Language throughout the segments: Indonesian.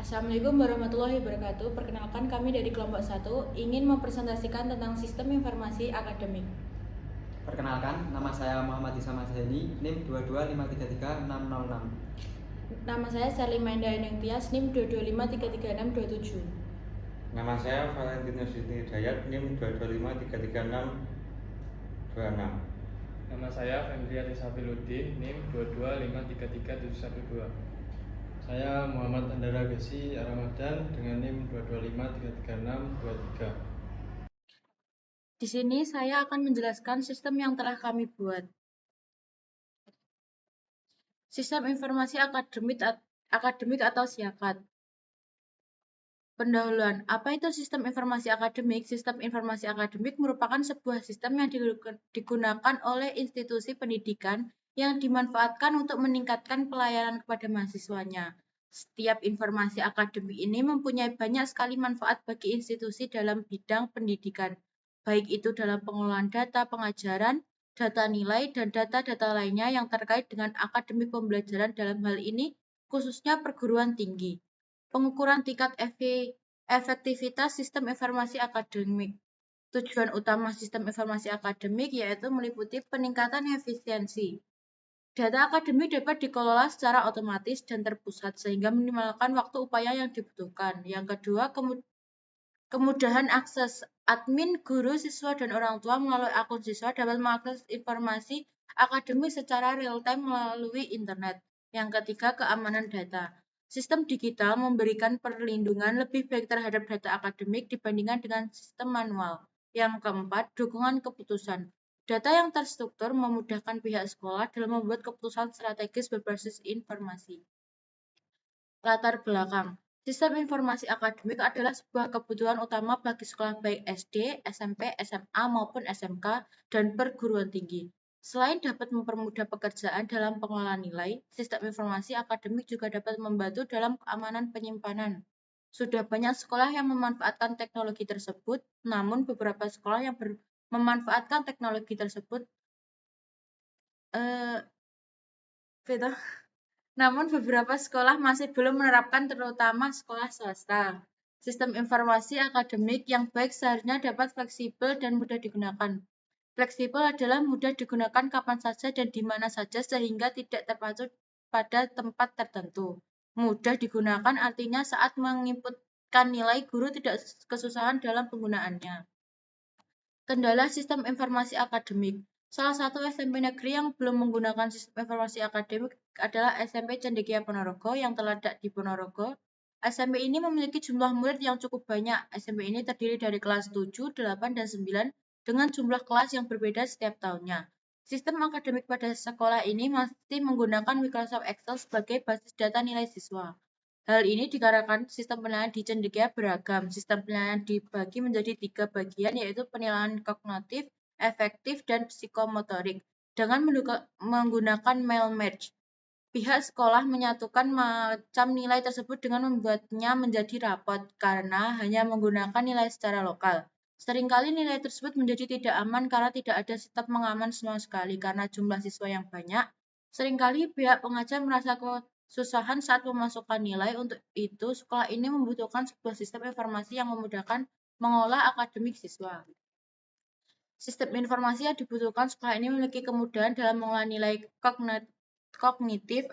Assalamualaikum warahmatullahi wabarakatuh. Perkenalkan kami dari kelompok 1 ingin mempresentasikan tentang sistem informasi akademik. Perkenalkan, nama saya Muhammad Isam Azhani, NIM 225333606. Nama saya Salim Maenda Eneng Tias, NIM 225333627. Nama saya Valentinus Yusni Hidayat, NIM 225333626. Nama saya Fendriya Risafiluddin, NIM 225333712. Saya Muhammad Andara Gesi Ramadan dengan NIM 225333623. Di sini saya akan menjelaskan sistem yang telah kami buat. Sistem informasi akademik atau SIAKAD. Pendahuluan, apa itu sistem informasi akademik? Sistem informasi akademik merupakan sebuah sistem yang digunakan oleh institusi pendidikan yang dimanfaatkan untuk meningkatkan pelayanan kepada mahasiswanya. Setiap informasi akademik ini mempunyai banyak sekali manfaat bagi institusi dalam bidang pendidikan, baik itu dalam pengelolaan data pengajaran, data nilai, dan data-data lainnya yang terkait dengan akademik pembelajaran dalam hal ini, khususnya perguruan tinggi. Pengukuran tingkat efektivitas sistem informasi akademik. Tujuan utama sistem informasi akademik yaitu meliputi peningkatan efisiensi. Data akademik dapat dikelola secara otomatis dan terpusat sehingga meminimalkan waktu upaya yang dibutuhkan. Yang kedua, kemudahan akses. Admin, guru, siswa, dan orang tua melalui akun siswa dapat mengakses informasi akademik secara real-time melalui internet. Yang ketiga, keamanan data. Sistem digital memberikan perlindungan lebih baik terhadap data akademik dibandingkan dengan sistem manual. Yang keempat, dukungan keputusan. Data yang terstruktur memudahkan pihak sekolah dalam membuat keputusan strategis berbasis informasi. Latar belakang. Sistem informasi akademik adalah sebuah kebutuhan utama bagi sekolah baik SD, SMP, SMA, maupun SMK, dan perguruan tinggi. Selain dapat mempermudah pekerjaan dalam pengelolaan nilai, sistem informasi akademik juga dapat membantu dalam keamanan penyimpanan. Sudah banyak sekolah yang memanfaatkan teknologi tersebut, namun beberapa sekolah yang memanfaatkan teknologi tersebut namun beberapa sekolah masih belum menerapkan, terutama sekolah swasta. Sistem informasi akademik yang baik seharusnya dapat fleksibel dan mudah digunakan. Fleksibel adalah mudah digunakan kapan saja dan di mana saja sehingga tidak terpacu pada tempat tertentu. Mudah digunakan artinya saat menginputkan nilai guru tidak kesusahan dalam penggunaannya. Kendala sistem informasi akademik. Salah satu SMP negeri yang belum menggunakan sistem informasi akademik adalah SMP Cendekia Ponorogo yang terletak di Ponorogo. SMP ini memiliki jumlah murid yang cukup banyak. SMP ini terdiri dari kelas 7, 8, dan 9 dengan jumlah kelas yang berbeda setiap tahunnya. Sistem akademik pada sekolah ini masih menggunakan Microsoft Excel sebagai basis data nilai siswa. Hal ini dikarenakan sistem penilaian di Cendekia beragam. Sistem penilaian dibagi menjadi 3 bagian, yaitu penilaian kognitif, efektif, dan psikomotorik. Dengan menggunakan mail match, pihak sekolah menyatukan macam nilai tersebut dengan membuatnya menjadi rapot karena hanya menggunakan nilai secara lokal. Seringkali nilai tersebut menjadi tidak aman karena tidak ada sistem pengaman sama sekali karena jumlah siswa yang banyak. Seringkali pihak pengajar merasa kesusahan saat memasukkan nilai. Untuk itu, sekolah ini membutuhkan sebuah sistem informasi yang memudahkan mengolah akademik siswa. Sistem informasi yang dibutuhkan sekolah ini memiliki kemudahan dalam mengolah nilai kognitif,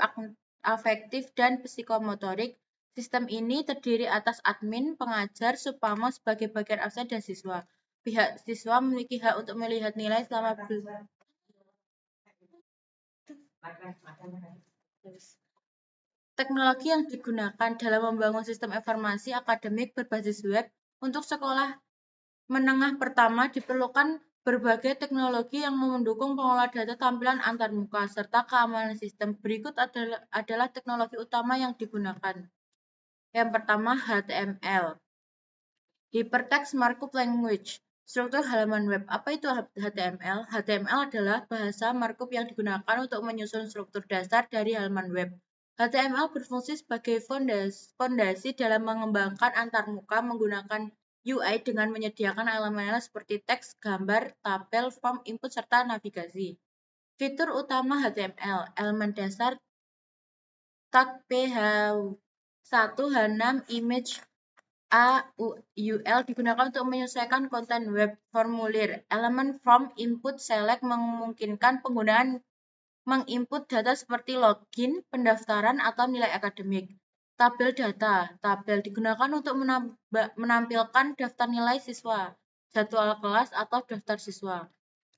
afektif, dan psikomotorik. Sistem ini terdiri atas admin, pengajar, supamo sebagai bagian absen, dan siswa. Pihak siswa memiliki hak untuk melihat nilai selama Teknologi yang digunakan dalam membangun sistem informasi akademik berbasis web untuk sekolah menengah pertama diperlukan berbagai teknologi yang mendukung pengelola data tampilan antarmuka serta keamanan sistem. Berikut adalah teknologi utama yang digunakan. Yang pertama, HTML. Hypertext Markup Language. Struktur halaman web. Apa itu HTML? HTML adalah bahasa markup yang digunakan untuk menyusun struktur dasar dari halaman web. HTML berfungsi sebagai fondasi dalam mengembangkan antarmuka menggunakan UI dengan menyediakan elemen seperti teks, gambar, tabel, form, input, serta navigasi. Fitur utama HTML, elemen dasar, tag, 1. H6 image AUL digunakan untuk menyesuaikan konten web formulir. Elemen from input select memungkinkan penggunaan menginput data seperti login, pendaftaran, atau nilai akademik. Tabel data. Tabel digunakan untuk menampilkan daftar nilai siswa, jadwal kelas, atau daftar siswa.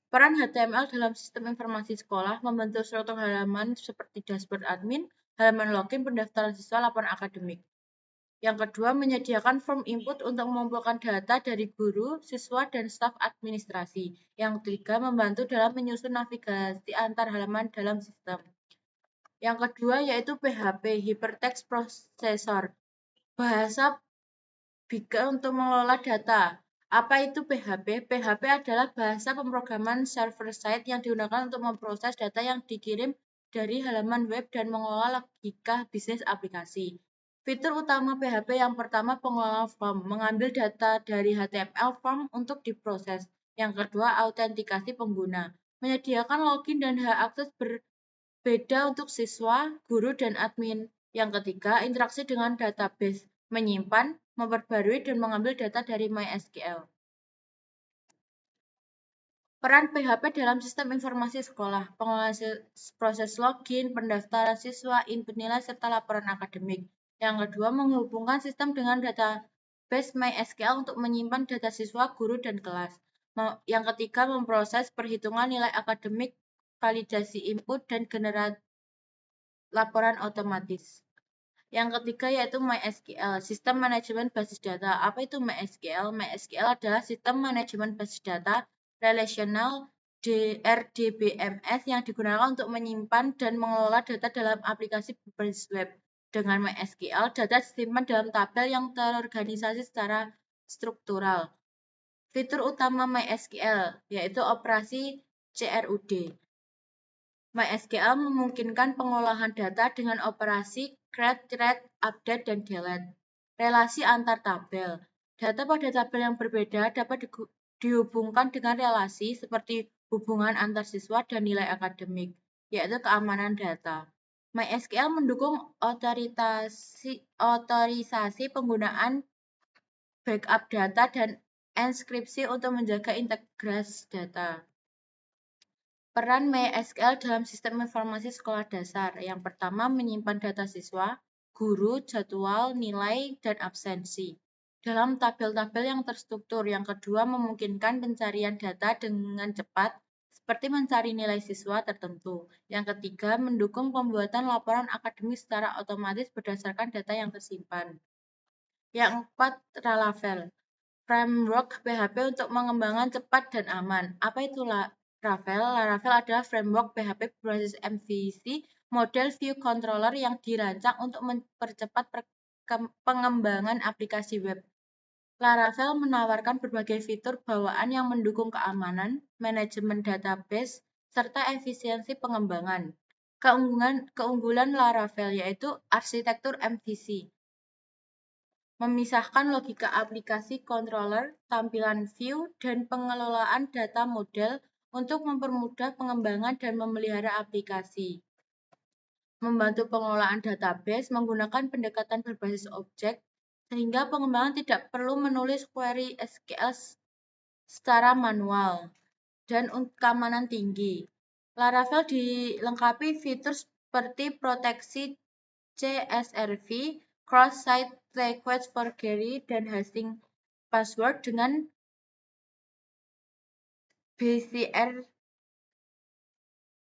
Peran HTML dalam sistem informasi sekolah membentuk struktur halaman seperti dashboard admin, halaman login, pendaftaran siswa, laporan akademik. Yang kedua, menyediakan form input untuk mengumpulkan data dari guru, siswa, dan staf administrasi. Yang ketiga, membantu dalam menyusun navigasi antar halaman dalam sistem. Yang kedua yaitu PHP, Hypertext Processor, bahasa big untuk mengelola data. Apa itu PHP? PHP adalah bahasa pemrograman server-side yang digunakan untuk memproses data yang dikirim dari halaman web dan mengelola logika bisnis aplikasi. Fitur utama PHP yang pertama pengelolaan form, mengambil data dari HTML form untuk diproses. Yang kedua, autentikasi pengguna, menyediakan login dan hak akses berbeda untuk siswa, guru, dan admin. Yang ketiga, interaksi dengan database, menyimpan, memperbarui, dan mengambil data dari MySQL. Peran PHP dalam sistem informasi sekolah, pengelolaan proses login, pendaftaran siswa, input nilai, serta laporan akademik. Yang kedua, menghubungkan sistem dengan database MySQL untuk menyimpan data siswa, guru, dan kelas. Yang ketiga, memproses perhitungan nilai akademik, validasi input, dan generasi laporan otomatis. Yang ketiga yaitu MySQL, Sistem Manajemen Basis Data. Apa itu MySQL? MySQL adalah Sistem Manajemen Basis Data Relational RDBMS yang digunakan untuk menyimpan dan mengelola data dalam aplikasi berbasis web. Dengan MySQL, data disimpan dalam tabel yang terorganisasi secara struktural. Fitur utama MySQL yaitu operasi CRUD. MySQL memungkinkan pengolahan data dengan operasi create, read, update, dan delete. Relasi antar tabel. Data pada tabel yang berbeda dapat dihubungkan dengan relasi seperti hubungan antar siswa dan nilai akademik, yaitu keamanan data. MySQL mendukung otorisasi penggunaan backup data dan enskripsi untuk menjaga integritas data. Peran MySQL dalam sistem informasi sekolah dasar. Yang pertama, menyimpan data siswa, guru, jadwal, nilai, dan absensi dalam tabel-tabel yang terstruktur. Yang kedua, memungkinkan pencarian data dengan cepat, seperti mencari nilai siswa tertentu. Yang ketiga, mendukung pembuatan laporan akademik secara otomatis berdasarkan data yang tersimpan. Yang keempat, Laravel, framework PHP untuk mengembangkan cepat dan aman. Apa itu Laravel? Laravel adalah framework PHP berbasis MVC, model view controller yang dirancang untuk mempercepat pengembangan aplikasi web. Laravel menawarkan berbagai fitur bawaan yang mendukung keamanan, manajemen database, serta efisiensi pengembangan. Keunggulan Laravel yaitu arsitektur MVC, memisahkan logika aplikasi controller, tampilan view, dan pengelolaan data model untuk mempermudah pengembangan dan memelihara aplikasi. Membantu pengelolaan database menggunakan pendekatan berbasis objek, sehingga pengembangan tidak perlu menulis query SQL secara manual, dan keamanan tinggi. Laravel dilengkapi fitur seperti proteksi CSRV, cross-site request forgery, dan hashing password dengan BCR.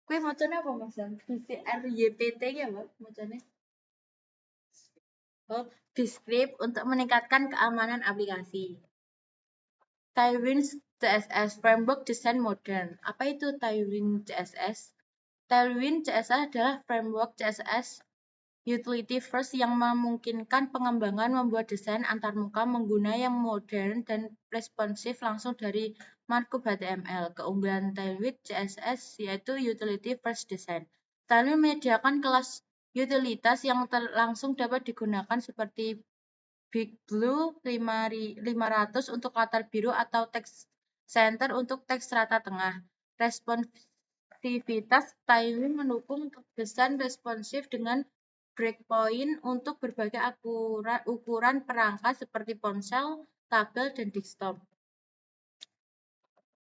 Kuwi macane apa Mas? BCR YPT ya, Pak? Macane. Oh, Bscript untuk meningkatkan keamanan aplikasi. Tailwind CSS, framework desain modern. Apa itu Tailwind CSS? Tailwind CSS adalah framework CSS utility first yang memungkinkan pengembangan membuat desain antarmuka mengguna yang modern dan responsif langsung dari markup HTML. Keunggulan Tailwind CSS yaitu utility first design. Tailwind menyediakan kelas utilitas yang langsung dapat digunakan seperti BigBlue 500 untuk latar biru atau text center untuk teks rata tengah. Responsivitas Tailwind mendukung desain responsif dengan breakpoint untuk berbagai ukuran perangkat seperti ponsel, tabel, dan desktop.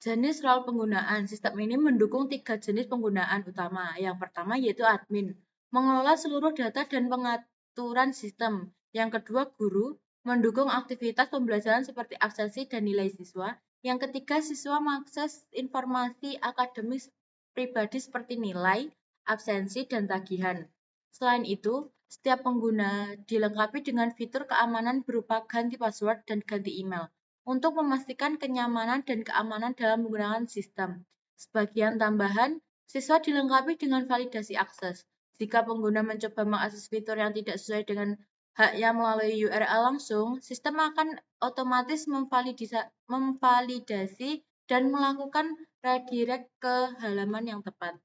Jenis role penggunaan. Sistem ini mendukung 3 jenis penggunaan utama. Yang pertama yaitu admin, mengelola seluruh data dan pengaturan sistem. Yang kedua, guru, mendukung aktivitas pembelajaran seperti absensi dan nilai siswa. Yang ketiga, siswa mengakses informasi akademik pribadi seperti nilai, absensi, dan tagihan. Selain itu, setiap pengguna dilengkapi dengan fitur keamanan berupa ganti password dan ganti email untuk memastikan kenyamanan dan keamanan dalam menggunakan sistem. Sebagian tambahan, siswa dilengkapi dengan validasi akses. Jika pengguna mencoba mengakses fitur yang tidak sesuai dengan haknya melalui URL langsung, sistem akan otomatis memvalidasi dan melakukan redirect ke halaman yang tepat.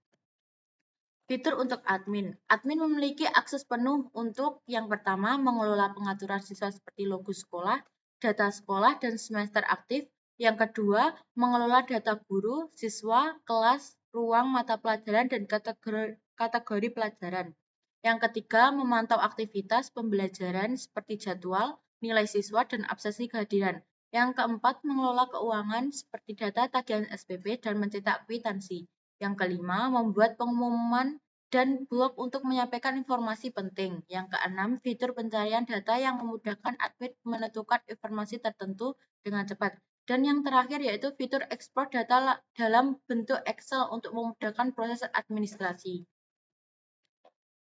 Fitur untuk admin. Admin memiliki akses penuh untuk yang pertama mengelola pengaturan siswa seperti logo sekolah, data sekolah, dan semester aktif. Yang kedua, mengelola data guru, siswa, kelas, ruang mata pelajaran, dan kategori pelajaran. Yang ketiga, memantau aktivitas pembelajaran seperti jadwal, nilai siswa, dan absensi kehadiran. Yang keempat, mengelola keuangan seperti data tagihan SPP dan mencetak kwitansi. Yang kelima, membuat pengumuman dan blog untuk menyampaikan informasi penting. Yang keenam, fitur pencarian data yang memudahkan admin menentukan informasi tertentu dengan cepat. Dan yang terakhir yaitu fitur ekspor data dalam bentuk Excel untuk memudahkan proses administrasi.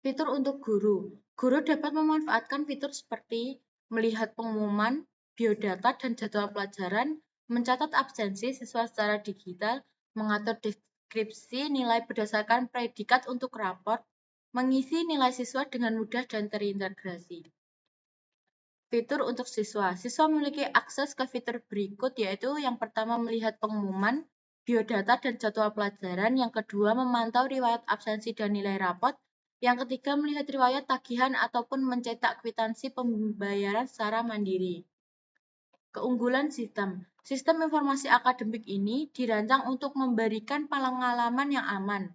Fitur untuk guru. Guru dapat memanfaatkan fitur seperti melihat pengumuman, biodata, dan jadwal pelajaran, mencatat absensi siswa secara digital, mengatur deskripsi nilai berdasarkan predikat untuk raport, mengisi nilai siswa dengan mudah dan terintegrasi. Fitur untuk siswa. Siswa memiliki akses ke fitur berikut yaitu yang pertama melihat pengumuman, biodata, dan jadwal pelajaran, yang kedua memantau riwayat absensi dan nilai rapot, yang ketiga melihat riwayat tagihan ataupun mencetak kwitansi pembayaran secara mandiri. Keunggulan sistem. Sistem informasi akademik ini dirancang untuk memberikan pengalaman yang aman,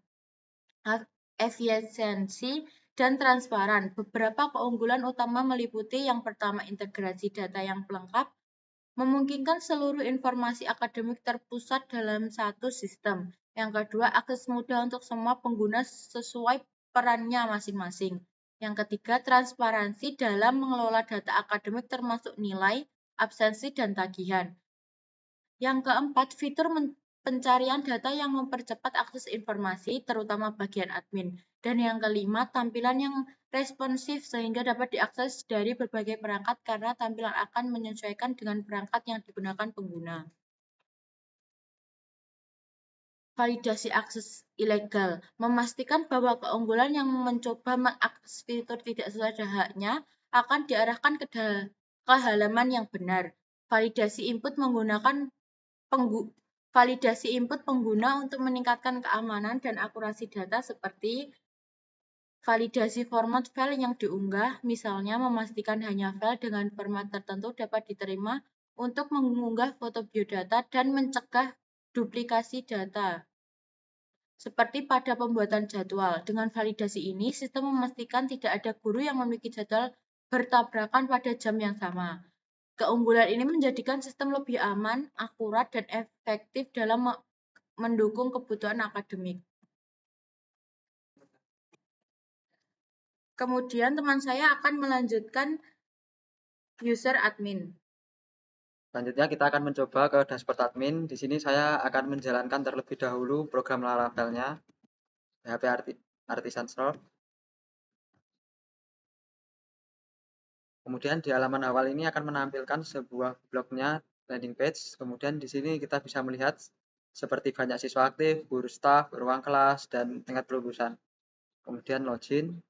efisiensi, dan transparan. Beberapa keunggulan utama meliputi yang pertama integrasi data yang lengkap, memungkinkan seluruh informasi akademik terpusat dalam satu sistem. Yang kedua, akses mudah untuk semua pengguna sesuai perannya masing-masing. Yang ketiga, transparansi dalam mengelola data akademik termasuk nilai, absensi, dan tagihan. Yang keempat, fitur pencarian data yang mempercepat akses informasi, terutama bagian admin. Dan yang kelima, tampilan yang responsif sehingga dapat diakses dari berbagai perangkat karena tampilan akan menyesuaikan dengan perangkat yang digunakan pengguna. Validasi akses ilegal. Memastikan bahwa keunggulan yang mencoba mengakses fitur tidak sesuai haknya akan diarahkan ke halaman yang benar. Validasi input pengguna untuk meningkatkan keamanan dan akurasi data seperti validasi format file yang diunggah, misalnya memastikan hanya file dengan format tertentu dapat diterima untuk mengunggah foto biodata dan mencegah duplikasi data. Seperti pada pembuatan jadwal, dengan validasi ini, sistem memastikan tidak ada guru yang memiliki jadwal bertabrakan pada jam yang sama. Keunggulan ini menjadikan sistem lebih aman, akurat, dan efektif dalam mendukung kebutuhan akademik. Kemudian teman saya akan melanjutkan user admin. Selanjutnya kita akan mencoba ke dashboard admin. Di sini saya akan menjalankan terlebih dahulu program Laravel-nya, PHP Artisan Store. Kemudian di halaman awal ini akan menampilkan sebuah blognya, landing page. Kemudian di sini kita bisa melihat seperti banyak siswa aktif, guru staf, ruang kelas, dan tingkat kelulusan. Kemudian login.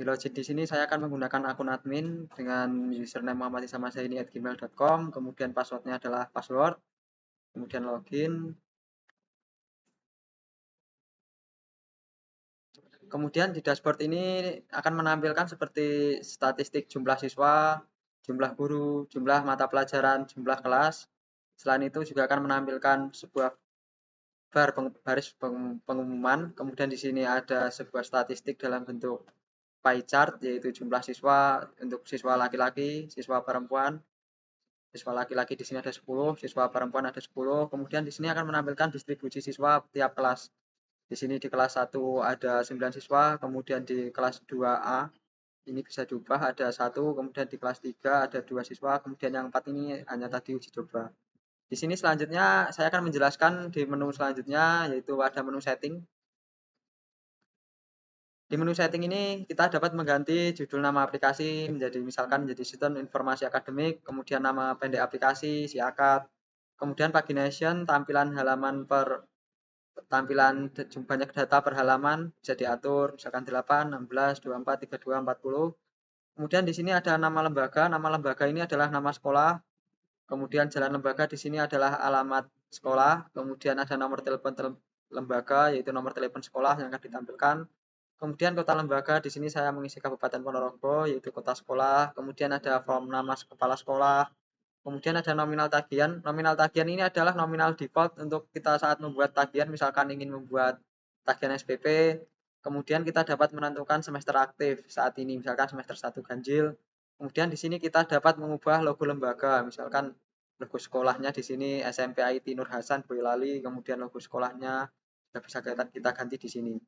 Di login di sini saya akan menggunakan akun admin dengan username muhammadisamasaini@gmail.com. Kemudian passwordnya adalah password. Kemudian login. Kemudian di dashboard ini akan menampilkan seperti statistik jumlah siswa, jumlah guru, jumlah mata pelajaran, jumlah kelas. Selain itu juga akan menampilkan sebuah baris pengumuman. Kemudian di sini ada sebuah statistik dalam bentuk pie chart, yaitu jumlah siswa untuk siswa laki-laki, siswa perempuan. Siswa laki-laki di sini ada 10, siswa perempuan ada 10. Kemudian di sini akan menampilkan distribusi siswa tiap kelas. Di sini di kelas 1 ada 9 siswa, kemudian di kelas 2A ini bisa diubah ada 1, kemudian di kelas 3 ada 2 siswa, kemudian yang 4 ini hanya tadi uji coba. Di sini selanjutnya saya akan menjelaskan di menu selanjutnya, yaitu ada menu setting. Di menu setting ini kita dapat mengganti judul nama aplikasi menjadi misalkan menjadi Sistem Informasi Akademik, kemudian nama pendek aplikasi, SIAKAD, kemudian pagination, tampilan halaman banyak data per halaman bisa diatur misalkan 8, 16, 24, 32, 40. Kemudian di sini ada nama lembaga. Nama lembaga ini adalah nama sekolah. Kemudian jalan lembaga di sini adalah alamat sekolah. Kemudian ada nomor telepon lembaga, yaitu nomor telepon sekolah yang akan ditampilkan. Kemudian kota lembaga di sini saya mengisi Kabupaten Ponorogo, yaitu kota sekolah. Kemudian ada form nama kepala sekolah. Kemudian ada nominal tagihan. Nominal tagihan ini adalah nominal default untuk kita saat membuat tagihan, misalkan ingin membuat tagihan SPP. Kemudian kita dapat menentukan semester aktif saat ini, misalkan semester 1 ganjil. Kemudian di sini kita dapat mengubah logo lembaga, misalkan logo sekolahnya di sini SMP IT Nur Hasan Boyolali, kemudian logo sekolahnya sudah bisa kita ganti di sini.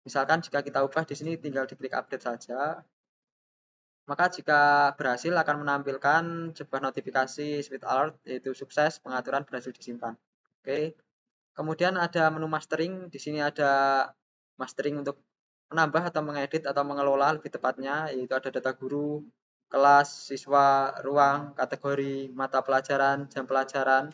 Misalkan jika kita ubah di sini tinggal diklik update saja. Maka jika berhasil akan menampilkan sebuah notifikasi Sweet Alert, yaitu sukses pengaturan berhasil disimpan. Oke. Kemudian ada menu mastering. Di sini ada mastering untuk menambah atau mengedit atau mengelola lebih tepatnya, yaitu ada data guru, kelas, siswa, ruang, kategori, mata pelajaran, jam pelajaran.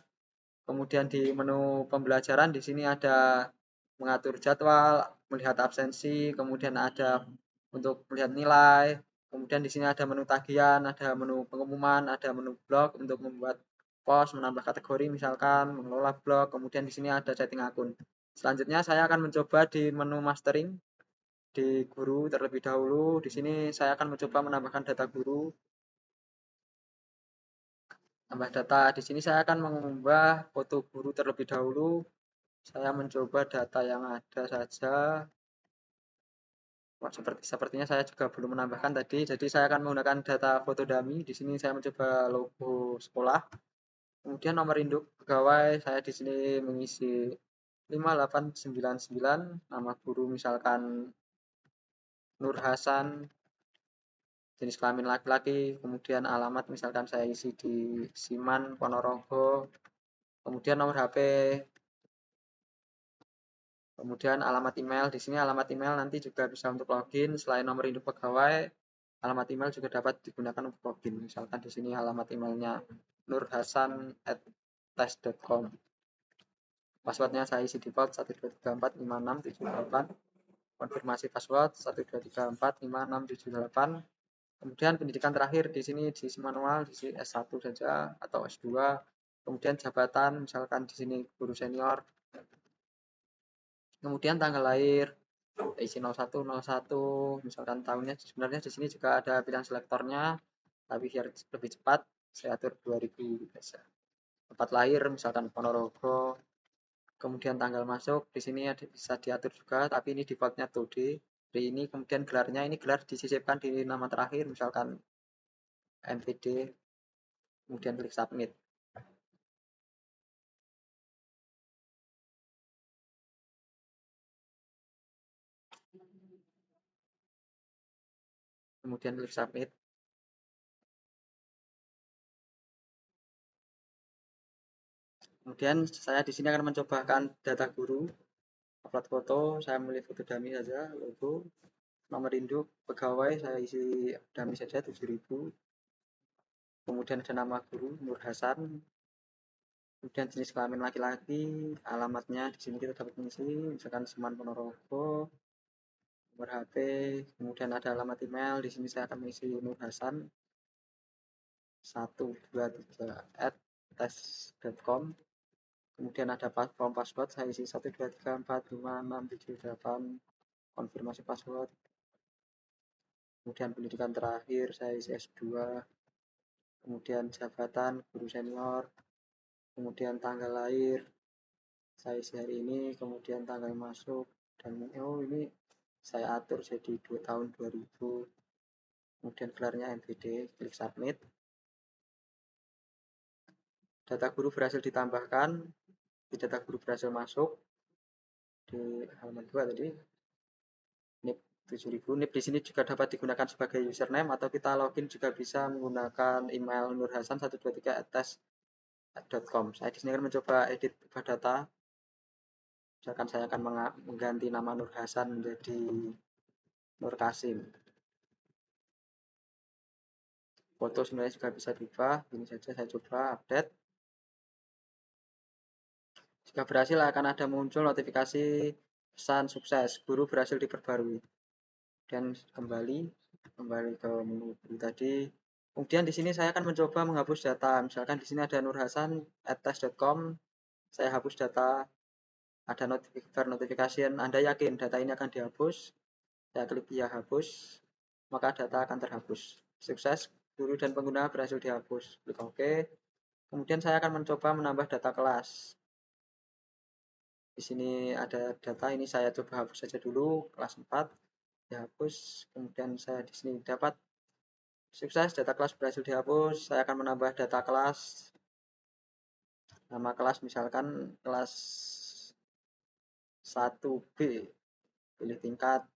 Kemudian di menu pembelajaran di sini ada mengatur jadwal, melihat absensi, kemudian ada untuk melihat nilai. Kemudian di sini ada menu tagihan, ada menu pengumuman, ada menu blog untuk membuat post, menambah kategori misalkan, mengelola blog. Kemudian di sini ada setting akun. Selanjutnya saya akan mencoba di menu mastering di guru terlebih dahulu. Di sini saya akan mencoba menambahkan data guru. Tambah data. Di sini saya akan mengubah foto guru terlebih dahulu. Saya mencoba data yang ada saja. Sepertinya saya juga belum menambahkan tadi. Jadi saya akan menggunakan data foto dummy. Di sini saya mencoba logo sekolah. Kemudian nomor induk pegawai saya di sini mengisi 5899, nama guru misalkan Nur Hasan, jenis kelamin laki-laki, kemudian alamat misalkan saya isi di Siman Ponorogo, kemudian nomor HP, kemudian alamat email. Di sini alamat email nanti juga bisa untuk login. Selain nomor induk pegawai, alamat email juga dapat digunakan untuk login. Misalkan di sini alamat emailnya nurhasan@tes.com. Passwordnya saya isi default 123456788. Konfirmasi password 123456788. Kemudian pendidikan terakhir di sini diisi manual, diisi S1 saja atau S2. Kemudian jabatan misalkan di sini guru senior. Kemudian tanggal lahir isi 0101, misalkan tahunnya sebenarnya di sini juga ada pilihan selektornya, tapi biar lebih cepat saya atur 2000 biasa. Tempat lahir misalkan Ponorogo. Kemudian tanggal masuk di sini bisa diatur juga, tapi ini defaultnya 2D. Ini kemudian gelarnya ini gelar disisipkan di nama terakhir misalkan MPD, kemudian klik submit. Kemudian klik submit. Kemudian saya di sini akan mencobakan data guru, upload foto, saya memilih foto dummy saja, logo, nomor induk pegawai saya isi dummy saja 7000. Kemudian ada nama guru Nur Hasan. Kemudian jenis kelamin laki-laki, alamatnya di sini kita dapat mengisi, misalkan Seman Ponorogo, nomor HP, kemudian ada alamat email, di sini saya akan mengisi Nur Hasan 123@tes.com. Kemudian ada form password, saya isi 123456788, konfirmasi password. Kemudian pendidikan terakhir saya isi S2. Kemudian jabatan guru senior. Kemudian tanggal lahir saya isi hari ini, kemudian tanggal masuk, dan ini saya atur jadi 2 tahun 2000, kemudian gelarnya MBD, klik submit. Data guru berhasil ditambahkan, di data guru berhasil masuk di halaman 2 tadi. NIP 7000. NIP di sini juga dapat digunakan sebagai username atau kita login juga bisa menggunakan email nurhasan123@com. Saya di sini akan mencoba edit ubah data. Misalkan saya akan mengganti nama Nur Hasan menjadi Nur Kasim. Foto sebenarnya juga bisa diubah. Ini saja saya coba update. Jika berhasil akan ada muncul notifikasi pesan sukses, guru berhasil diperbarui. Dan kembali ke menu guru tadi. Kemudian di sini saya akan mencoba menghapus data. Misalkan di sini ada nurhasan@tes.com. Saya hapus data. Ada notifikasi, Anda yakin data ini akan dihapus? Saya klik ya hapus, maka data akan terhapus. Sukses, guru dan pengguna berhasil dihapus. Klik OK. Kemudian saya akan mencoba menambah data kelas. Di sini ada data, ini saya coba hapus saja dulu, kelas 4, dihapus. Kemudian saya di sini dapat sukses, data kelas berhasil dihapus. Saya akan menambah data kelas. Nama kelas misalkan kelas 1B, pilih tingkat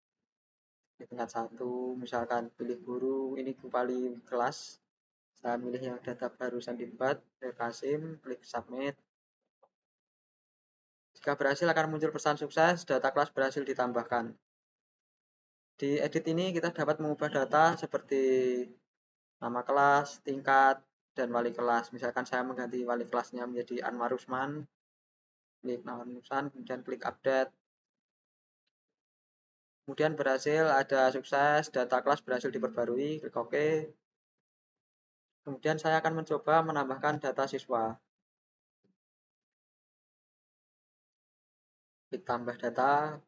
1, misalkan pilih guru, ini kembali kelas. Saya milih yang data barusan dibuat, Kasim, klik submit. Jika berhasil akan muncul pesan sukses, data kelas berhasil ditambahkan. Di edit ini kita dapat mengubah data seperti nama kelas, tingkat, dan wali kelas. Misalkan saya mengganti wali kelasnya menjadi Anwar Usman, klik Anwar Usman, kemudian klik update. Kemudian berhasil, ada sukses, data kelas berhasil diperbarui, klik OK. Kemudian saya akan mencoba menambahkan data siswa. Klik tambah data.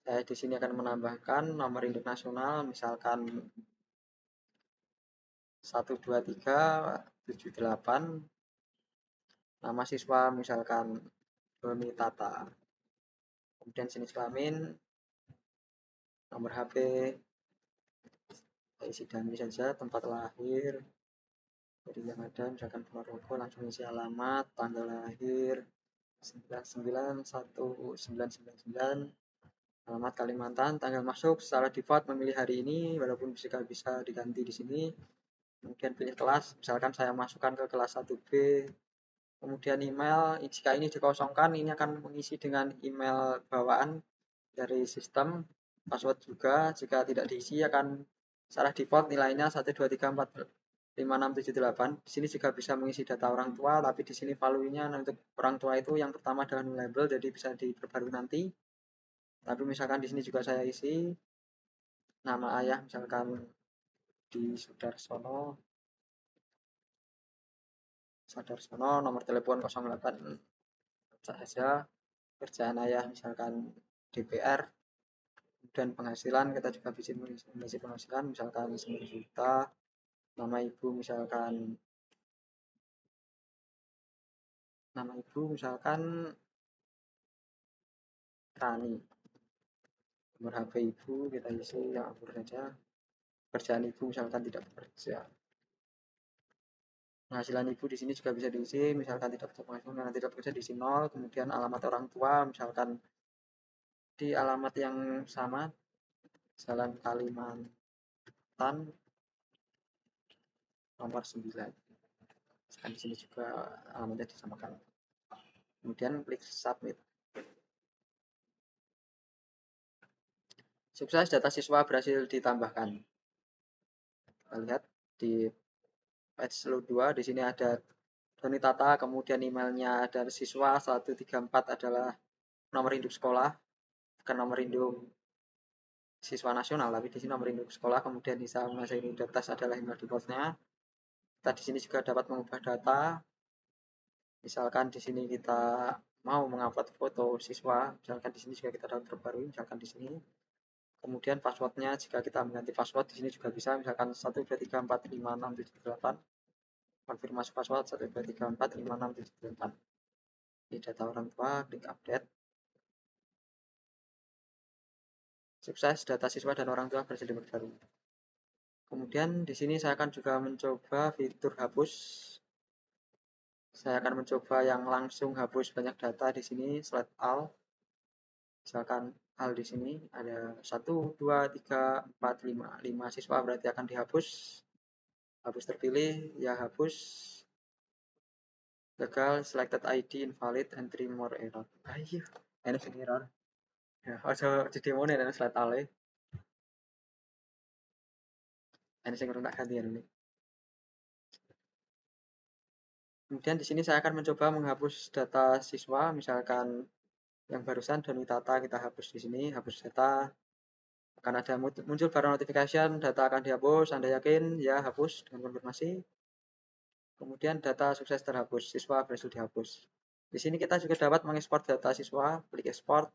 Saya di sini akan menambahkan nomor induk nasional, misalkan 12378. Nama siswa misalkan Doni Tata. Kemudian jenis kelamin, nomor HP, isi dummy saja, tempat lahir, dari yang ada misalkan Ponorogo, langsung isi alamat, tanggal lahir 991999, alamat Kalimantan, tanggal masuk secara default memilih hari ini, walaupun bisa diganti di sini. Kemudian pilih kelas, misalkan saya masukkan ke kelas 1B. Kemudian email, jika ini dikosongkan, ini akan mengisi dengan email bawaan dari sistem. Password juga, jika tidak diisi akan secara default nilainya 123456778. Di sini juga bisa mengisi data orang tua, tapi di sini value-nya untuk orang tua itu yang pertama adalah nullable, jadi bisa diperbarui nanti. Tapi misalkan di sini juga saya isi nama ayah, misalkan di Sudarsono, nomor telepon 08 saja, kerjaan ayah misalkan DPR, dan penghasilan kita juga bisa mengisi penghasilan misalkan 9 juta, nama ibu misalkan Rani, nomor HP ibu kita isi yang akur saja, kerjaan ibu misalkan tidak bekerja. Penghasilan ibu di sini juga bisa diisi, misalkan tidak bekerja penghasilan karena tidak bekerja diisi 0, kemudian alamat orang tua misalkan di alamat yang sama, Jalan Kalimantan nomor 9. Di sini juga alamatnya disamakan. Kemudian klik submit. Sukses, data siswa berhasil ditambahkan. Kita lihat di page 2, di sini ada Doni Tata, kemudian emailnya ada siswa 134 adalah nomor induk sekolah, bukan nomor induk siswa nasional, tapi di sini nomor induk sekolah, kemudian bisa mengisi induk tes adalah email defaultnya. Kita di sini juga dapat mengubah data. Misalkan di sini kita mau mengupload foto siswa, misalkan di sini juga kita dapat terbaru, misalkan di sini. Kemudian passwordnya jika kita mengganti password di sini juga bisa, misalkan 123456778. Konfirmasi password 123456778. Ini data orang tua, klik update. Sukses, data siswa dan orang tua berhasil diperbarui. Kemudian di sini saya akan juga mencoba fitur hapus. Saya akan mencoba yang langsung hapus banyak data di sini, select all. Misalkan all di sini ada 1, 2, 3, 4, 5. 5 siswa berarti akan dihapus. Hapus terpilih, ya hapus. Gagal, selected ID invalid, entry more error. Ayo, ini sing error. Ya, aja di demo nih select all. Ini sing tak ganti ini. Kemudian di sini saya akan mencoba menghapus data siswa, misalkan yang barusan Doni Tata kita hapus di sini, hapus data. Akan ada muncul barang notification, data akan dihapus. Anda yakin? Ya, hapus dengan konfirmasi. Kemudian data sukses terhapus, siswa berhasil dihapus. Di sini kita juga dapat mengekspor data siswa, klik export.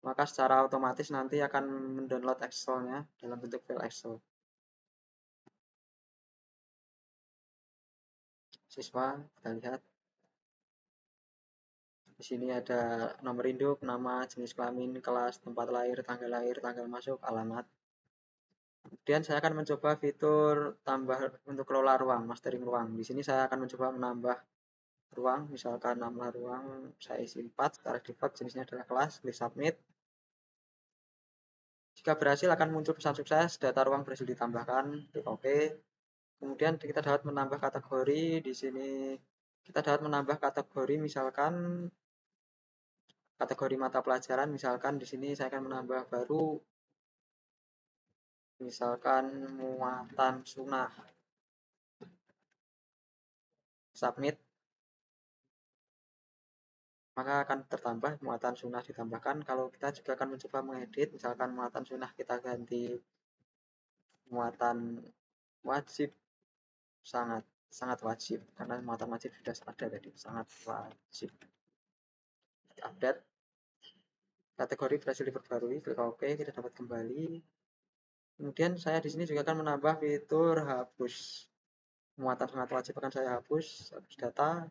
Maka secara otomatis nanti akan mendownload Excel-nya dalam bentuk file Excel. Siswa, kita lihat. Di sini ada nomor induk, nama, jenis kelamin, kelas, tempat lahir, tanggal masuk, alamat. Kemudian saya akan mencoba fitur tambah untuk kelola ruang, mastering ruang. Di sini saya akan mencoba menambah ruang, misalkan nama ruang saya isi 4, secara default jenisnya adalah kelas, klik submit. Jika berhasil akan muncul pesan sukses, data ruang berhasil ditambahkan, klik OK. Kemudian kita dapat menambah kategori, di sini kita dapat menambah kategori misalkan kategori mata pelajaran, misalkan di sini saya akan menambah baru misalkan muatan sunnah. Submit. Maka akan tertambah muatan sunnah ditambahkan. Kalau kita juga akan mencoba mengedit, misalkan muatan sunnah kita ganti muatan wajib, sangat wajib, karena muatan wajib sudah ada tadi, sangat wajib. Update. Kategori berhasil diperbarui, klik OK, kita dapat kembali. Kemudian saya di sini juga akan menambah fitur hapus. Muatan sangat wajib akan saya hapus data.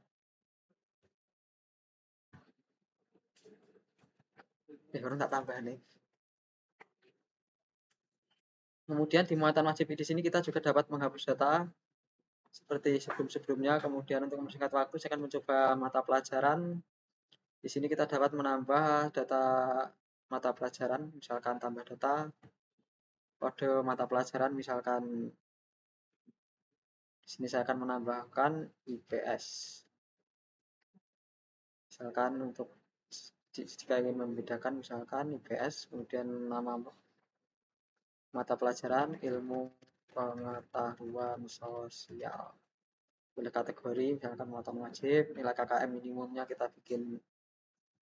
Baru tak tambah nih. Kemudian di muatan wajib di sini kita juga dapat menghapus data seperti sebelum-sebelumnya. Kemudian untuk mempersingkat waktu saya akan mencoba mata pelajaran. Di sini kita dapat menambah data mata pelajaran, misalkan tambah data kode mata pelajaran, misalkan di sini saya akan menambahkan IPS. Misalkan untuk jika ingin membedakan misalkan IPS, kemudian nama mata pelajaran ilmu pengetahuan sosial. Boleh kategori misalkan muatan wajib, nilai KKM minimumnya kita bikin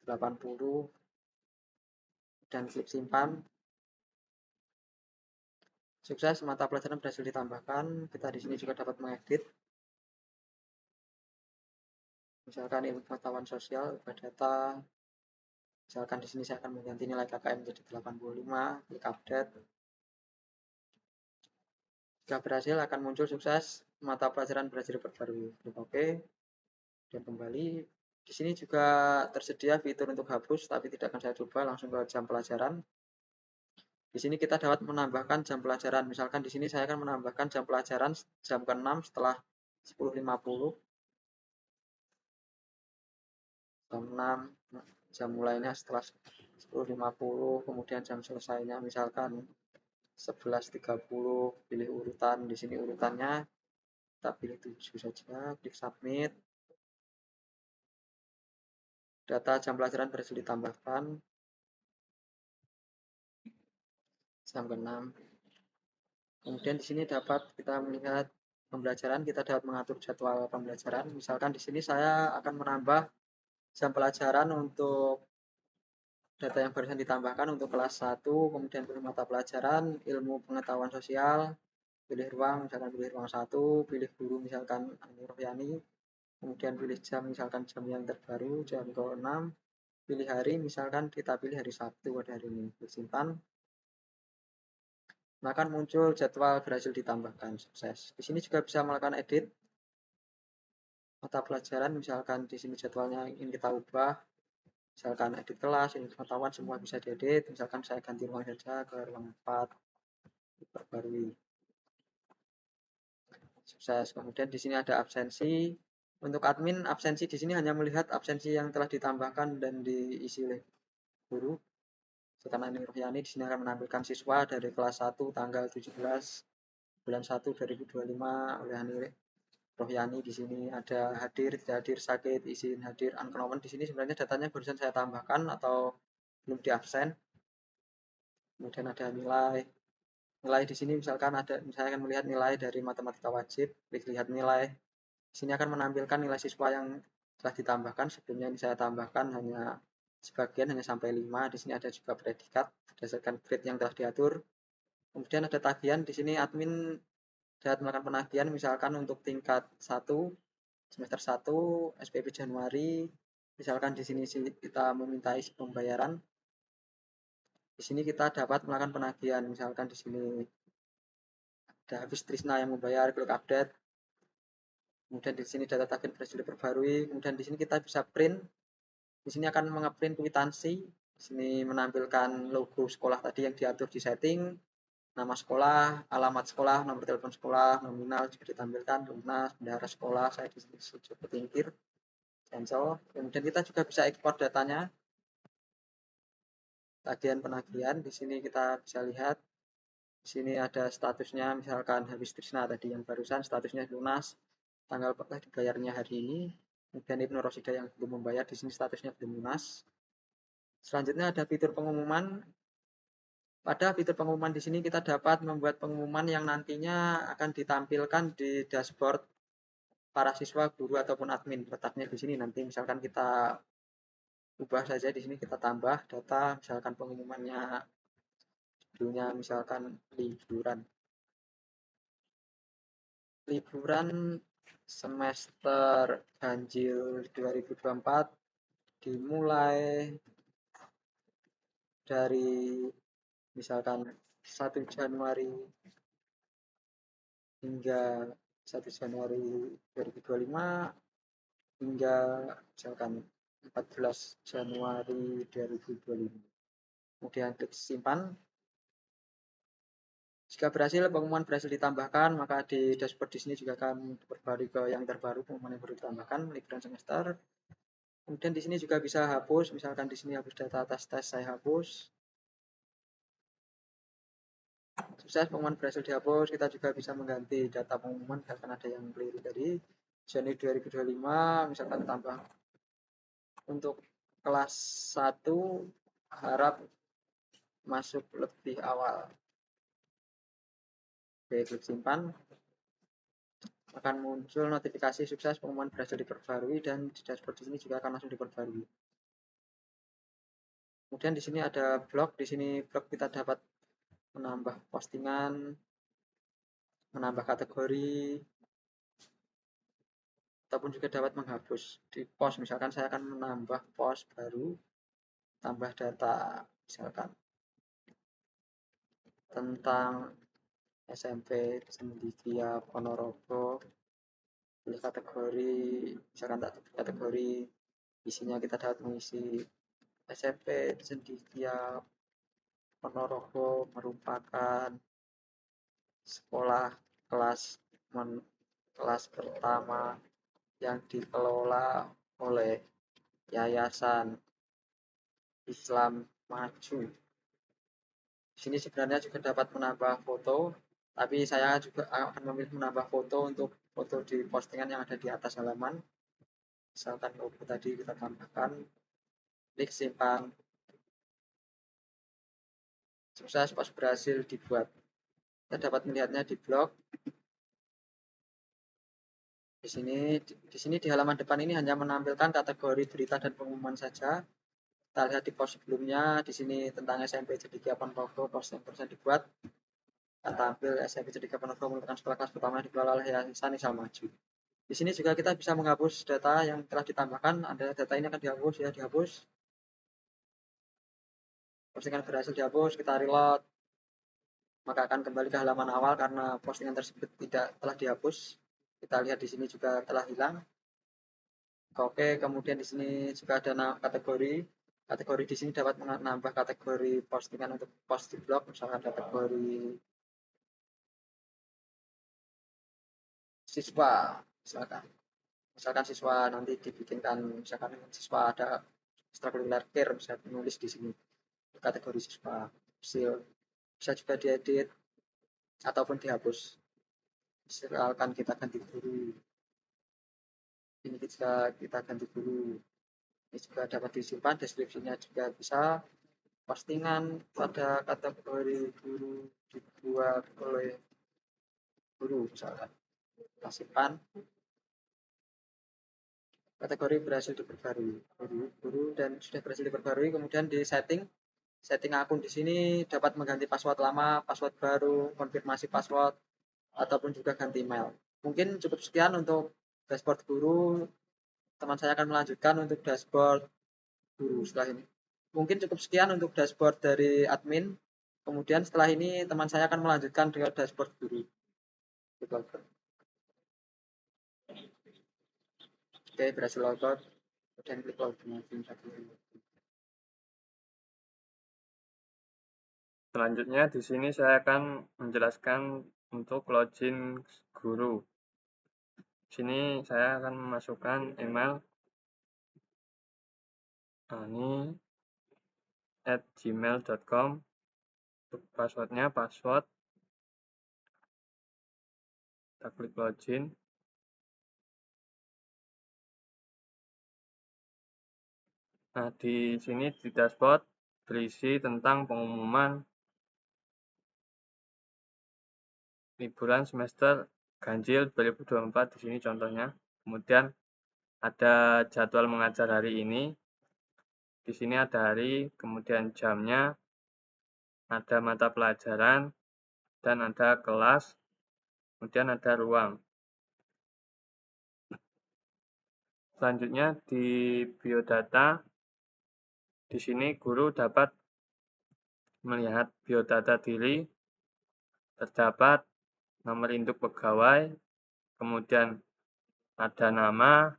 80 dan klik simpan. Sukses, mata pelajaran berhasil ditambahkan. Kita di sini juga dapat mengedit. Misalkan ilmu pengetahuan sosial, data. Misalkan di sini saya akan mengganti nilai KKM menjadi 85, klik update. Jika berhasil akan muncul sukses, mata pelajaran berhasil diperbarui. Klik OK dan kembali. Di sini juga tersedia fitur untuk hapus, tapi tidak akan saya coba, langsung ke jam pelajaran. Di sini kita dapat menambahkan jam pelajaran. Misalkan di sini saya akan menambahkan jam pelajaran jam ke-6 setelah 10.50. Jam 6, jam mulainya setelah 10.50, kemudian jam selesainya misalkan 11.30, pilih urutan. Di sini urutannya kita pilih 7 saja, klik submit. Data jam pelajaran berhasil ditambahkan. Jam ke-6. Kemudian di sini dapat kita melihat pembelajaran, kita dapat mengatur jadwal pembelajaran. Misalkan di sini saya akan menambah jam pelajaran untuk data yang barusan ditambahkan untuk kelas 1, kemudian pilih mata pelajaran ilmu pengetahuan sosial, pilih ruang, misalkan pilih ruang 1, pilih guru misalkan Ani Rohyani, kemudian pilih jam misalkan jam yang terbaru jam ke-6, pilih hari misalkan kita pilih hari Sabtu pada hari ini, simpan. Maka muncul jadwal berhasil ditambahkan, sukses. Di sini juga bisa melakukan edit mata pelajaran, misalkan di sini jadwalnya ingin kita ubah, Misalkan edit kelas, edit pengetahuan, semua bisa diedit. Misalkan saya ganti ruang saja ke ruang 4, diperbarui. Sukses. Kemudian di sini ada absensi. Untuk admin, absensi di sini hanya melihat absensi yang telah ditambahkan dan diisi oleh guru. Sekarang ini Rohyani di sini akan menampilkan siswa dari kelas 1 tanggal 17 bulan 1 2025 oleh Hani Rohyani. Di sini ada hadir, tidak hadir, sakit, izin, hadir, unknown. Di sini sebenarnya datanya barusan saya tambahkan atau belum di absen. Kemudian ada nilai. Nilai di sini misalkan saya akan melihat nilai dari matematika wajib, klik lihat nilai. Di sini akan menampilkan nilai siswa yang telah ditambahkan. Sebelumnya ini saya tambahkan hanya sebagian, hanya sampai 5. Di sini ada juga predikat berdasarkan grade yang telah diatur. Kemudian ada tagihan. Di sini admin dapat melakukan penagihan misalkan untuk tingkat 1 semester 1 SPP Januari. Misalkan di sini kita meminta isi pembayaran. Di sini kita dapat melakukan penagihan. Misalkan di sini ada Hafiz Trisna yang membayar, klik update. Kemudian di sini data tagihan berhasil diperbarui. Kemudian di sini kita bisa print. Di sini akan mengeprint kwitansi. Di sini menampilkan logo sekolah tadi yang diatur di setting, nama sekolah, alamat sekolah, nomor telepon sekolah, nominal juga ditampilkan, lunas, bendahara sekolah, saya di sini setuju petingkir, cancel. Kemudian kita juga bisa ekspor datanya. Tagihan penagihan, di sini kita bisa lihat. Di sini ada statusnya, misalkan Hafiz Trisna tadi yang barusan statusnya lunas, tanggal dibayarnya hari ini. Kemudian Ibnu Rosida yang belum membayar, di sini statusnya belum lunas. Selanjutnya ada fitur pengumuman. Pada fitur pengumuman di sini kita dapat membuat pengumuman yang nantinya akan ditampilkan di dashboard para siswa, guru ataupun admin. Letaknya di sini nanti misalkan kita ubah saja, di sini kita tambah data, misalkan pengumumannya judulnya misalkan liburan semester ganjil 2024 dimulai dari misalkan 1 Januari hingga 1 Januari 2025 hingga misalkan 14 Januari 2025. Kemudian klik simpan. Jika berhasil, pengumuman berhasil ditambahkan, maka di dashboard di sini juga akan berbarui ke yang terbaru, pengumuman yang baru ditambahkan, liburan semester. Kemudian di sini juga bisa hapus, misalkan di sini hapus data tes saya hapus. Sukses, pengumuman berhasil dihapus. Kita juga bisa mengganti data pengumuman, misalkan ada yang keliru tadi. Januari 2025, misalkan tambah untuk kelas 1 harap masuk lebih awal. Oke, klik simpan. Akan muncul notifikasi sukses, pengumuman berhasil diperbarui, dan di dashboard di sini juga akan langsung diperbarui. Kemudian di sini ada blog. Di sini blog kita dapat menambah postingan, menambah kategori, ataupun juga dapat menghapus di post. Misalkan saya akan menambah post baru, tambah data, misalkan tentang SMP Cendikia Ponorogo, pilih kategori, misalkan kategori isinya kita dapat mengisi SMP Cendikia Ponorogo merupakan sekolah kelas pertama yang dikelola oleh Yayasan Islam Maju. Di sini sebenarnya juga dapat menambah foto, tapi saya juga akan memilih menambah foto untuk foto di postingan yang ada di atas halaman. Misalkan logo tadi kita tambahkan, klik simpan. Sukses, post berhasil dibuat. Kita dapat melihatnya di blog. Di sini di halaman depan ini hanya menampilkan kategori berita dan pengumuman saja. Kita lihat di post sebelumnya, di sini tentang SMP Cendikia Ponorogo, post yang barusan dibuat. Kita tampil SMP Cendikia Ponorogo merupakan sekolah kelas pertama yang dikelola oleh Yayasan Islam Maju. Di sini juga kita bisa menghapus data yang telah ditambahkan. Ada data ini akan dihapus, ya dihapus. Postingan berhasil dihapus, kita reload. Maka akan kembali ke halaman awal karena postingan tersebut telah dihapus. Kita lihat di sini juga telah hilang. Oke, kemudian di sini juga ada kategori. Kategori di sini dapat menambah kategori postingan untuk post di blog, misalkan kategori siswa, misalkan siswa nanti dibikinkan, misalkan siswa ada extracurricular care, bisa menulis di sini kategori siswa, bisa juga diedit ataupun dihapus. Misalkan kita ganti guru, ini kita ganti guru, ini juga dapat disimpan, deskripsinya juga bisa. Postingan pada kategori guru dibuat oleh guru, misalkan kita simpan. Kategori berhasil diperbarui, guru dan sudah berhasil diperbarui, kemudian di setting akun di sini dapat mengganti password lama, password baru, konfirmasi password, ataupun juga ganti email. Mungkin cukup sekian untuk dashboard guru. Teman saya akan melanjutkan untuk dashboard guru setelah ini. Mungkin cukup sekian untuk dashboard dari admin. Kemudian setelah ini teman saya akan melanjutkan dengan dashboard guru. Oke, berhasil logout. Kemudian klik login. Selanjutnya di sini saya akan menjelaskan untuk login guru. Di sini saya akan memasukkan email ani@gmail.com. Untuk passwordnya password. Kita klik login. Nah, di sini di dashboard berisi tentang pengumuman liburan semester ganjil 2024 di sini contohnya. Kemudian ada jadwal mengajar hari ini. Di sini ada hari, kemudian jamnya, ada mata pelajaran, dan ada kelas, kemudian ada ruang. Selanjutnya di biodata, di sini guru dapat melihat biodata diri, terdapat nomor induk pegawai, kemudian ada nama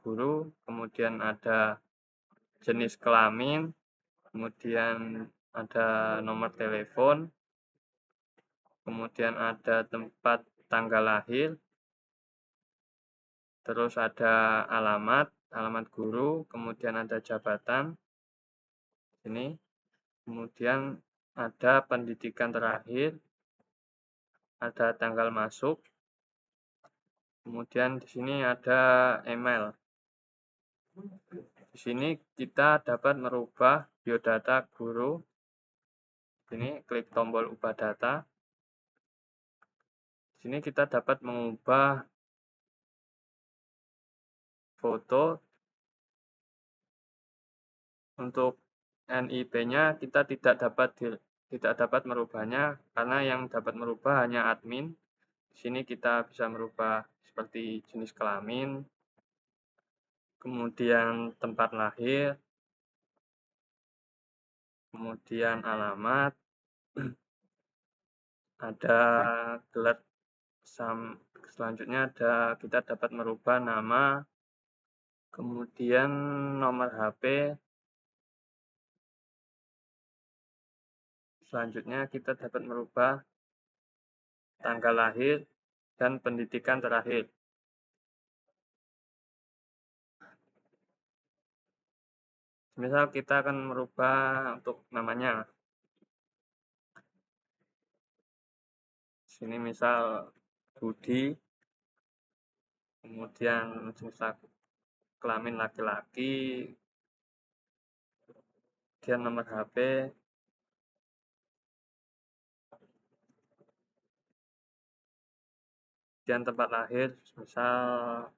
guru, kemudian ada jenis kelamin, kemudian ada nomor telepon, kemudian ada tempat tanggal lahir, terus ada alamat guru, kemudian ada jabatan, ini, kemudian ada pendidikan terakhir, ada tanggal masuk, kemudian di sini ada email. Di sini kita dapat merubah biodata guru. Ini klik tombol ubah data. Di sini kita dapat mengubah foto. Untuk NIP-nya kita tidak dapat merubahnya karena yang dapat merubah hanya admin. Di sini kita bisa merubah seperti jenis kelamin, kemudian tempat lahir, kemudian alamat, ada gelar, selanjutnya kita dapat merubah nama, kemudian nomor HP, selanjutnya kita dapat merubah tanggal lahir dan pendidikan terakhir. Misal kita akan merubah untuk namanya. Sini misal Budi, kemudian jenis kelamin laki-laki, kemudian nomor HP, kemudian tempat lahir, misal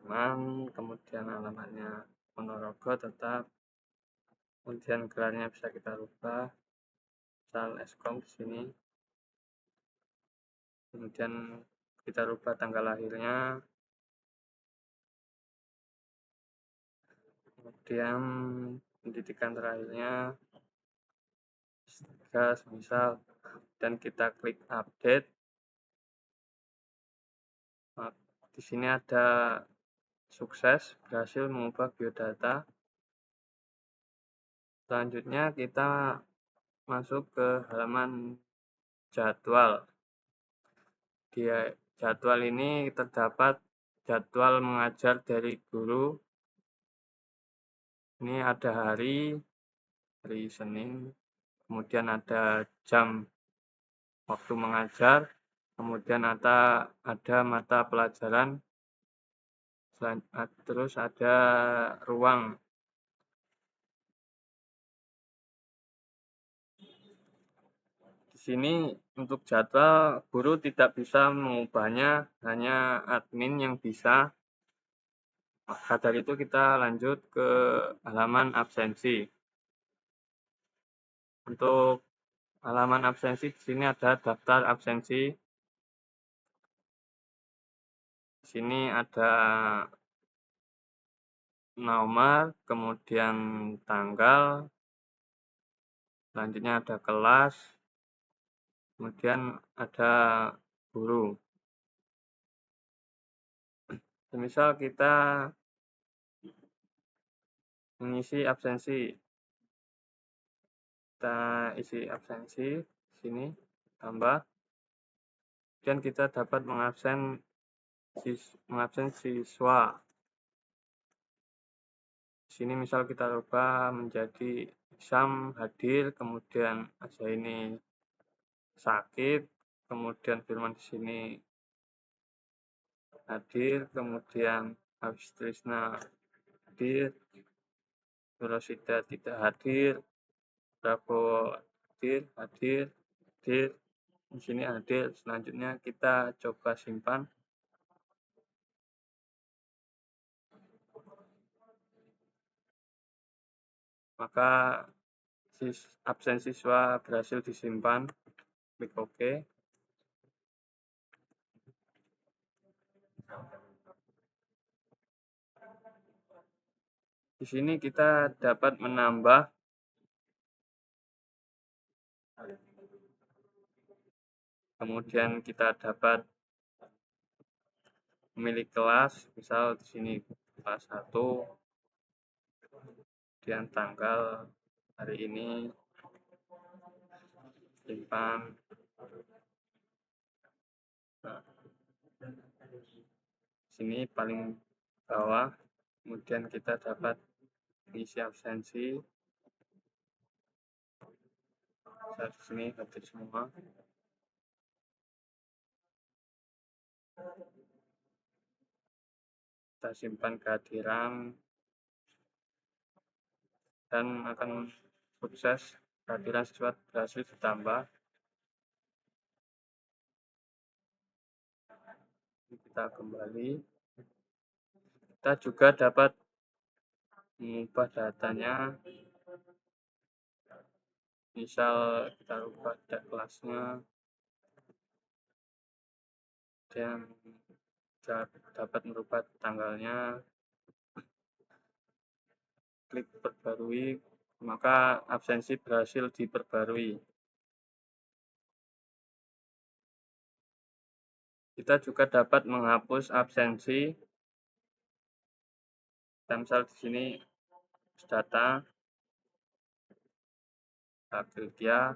Sleman, kemudian alamatnya Ponorogo tetap, kemudian gelarnya bisa kita rubah, misal Eskom di sini, kemudian kita rubah tanggal lahirnya, kemudian pendidikan terakhirnya, misal, dan kita klik update. Nah, di sini ada sukses berhasil mengubah biodata. Selanjutnya kita masuk ke halaman jadwal. Di jadwal ini terdapat jadwal mengajar dari guru. Ini ada hari Senin, kemudian ada jam waktu mengajar, kemudian ada mata pelajaran, terus ada ruang. Di sini untuk jadwal guru tidak bisa mengubahnya, hanya admin yang bisa. Maka dari itu kita lanjut ke halaman absensi. Untuk halaman absensi di sini ada daftar absensi. Di sini ada nomor, kemudian tanggal, selanjutnya ada kelas, kemudian ada guru. Misal kita mengisi absensi, kita isi absensi di sini, tambah, dan kita dapat mengabsen siswa. Di sini misal kita rubah menjadi Syam hadir, kemudian aja ini sakit, kemudian Firman di sini hadir, kemudian Abistrisna hadir, Rosida tidak hadir, Bravo hadir, di sini hadir. Selanjutnya kita coba simpan. Maka absen siswa berhasil disimpan. Klik OK. Di sini kita dapat menambah kemudian kita dapat memilih kelas, misal di sini kelas 1, kemudian tanggal hari ini, simpan. Nah, sini paling bawah, kemudian kita dapat isi absensi. Saat sini hadir semua. Kita simpan kehadiran dan akan sukses kehadiran siswa berhasil ditambah. Kita kembali. Kita juga dapat mengubah datanya. Misal kita ubah kelasnya dan dapat merubah tanggalnya. Klik perbarui, maka absensi berhasil diperbarui. Kita juga dapat menghapus absensi. Misal di sini data, klik ya,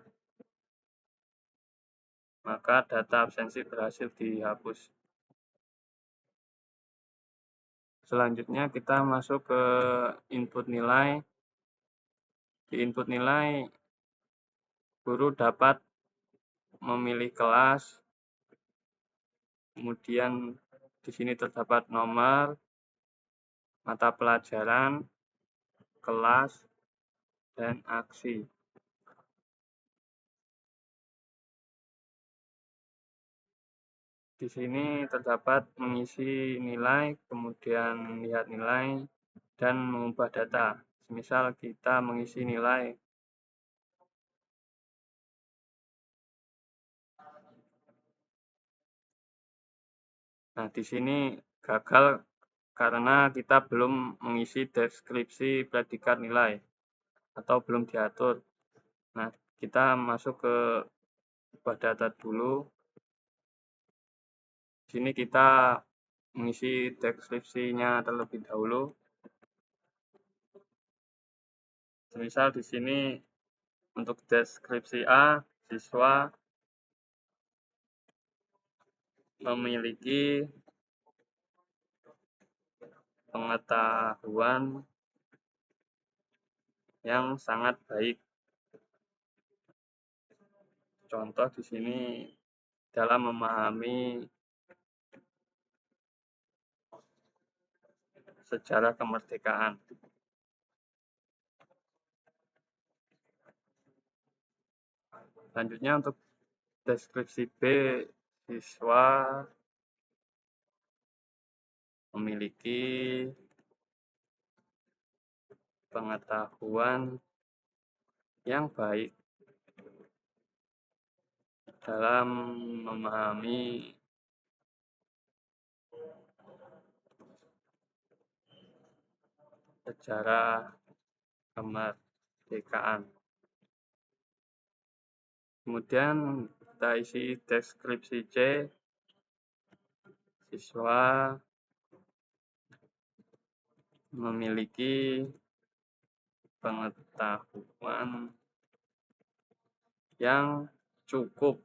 maka data absensi berhasil dihapus. Selanjutnya kita masuk ke input nilai. Di input nilai, guru dapat memilih kelas, kemudian di sini terdapat nomor, mata pelajaran, kelas, dan aksi. Di sini terdapat mengisi nilai, kemudian lihat nilai, dan mengubah data. Misal kita mengisi nilai. Nah, di sini gagal karena kita belum mengisi deskripsi predikat nilai atau belum diatur. Nah, kita masuk ke ubah data dulu. Di sini kita mengisi deskripsinya terlebih dahulu. Misal di sini untuk deskripsi A, siswa memiliki pengetahuan yang sangat baik. Contoh di sini dalam memahami sejarah kemerdekaan. Selanjutnya untuk deskripsi B, siswa memiliki pengetahuan yang baik dalam memahami sejarah kemerdekaan. Kemudian kita isi deskripsi C, siswa memiliki pengetahuan yang cukup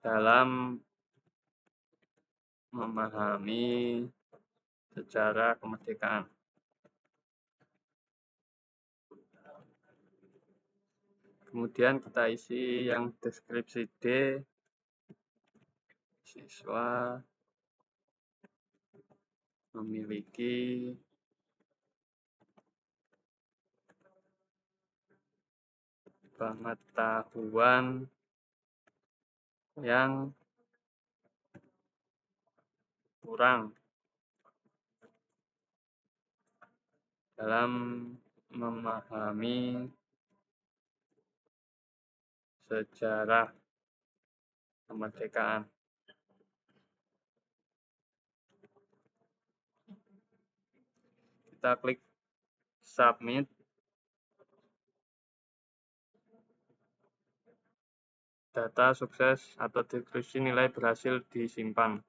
dalam memahami sejarah kemerdekaan. Kemudian kita isi yang deskripsi D, siswa memiliki pengetahuan yang kurang dalam memahami sejarah kemerdekaan. Kita klik submit. Data sukses atau deskripsi nilai berhasil disimpan.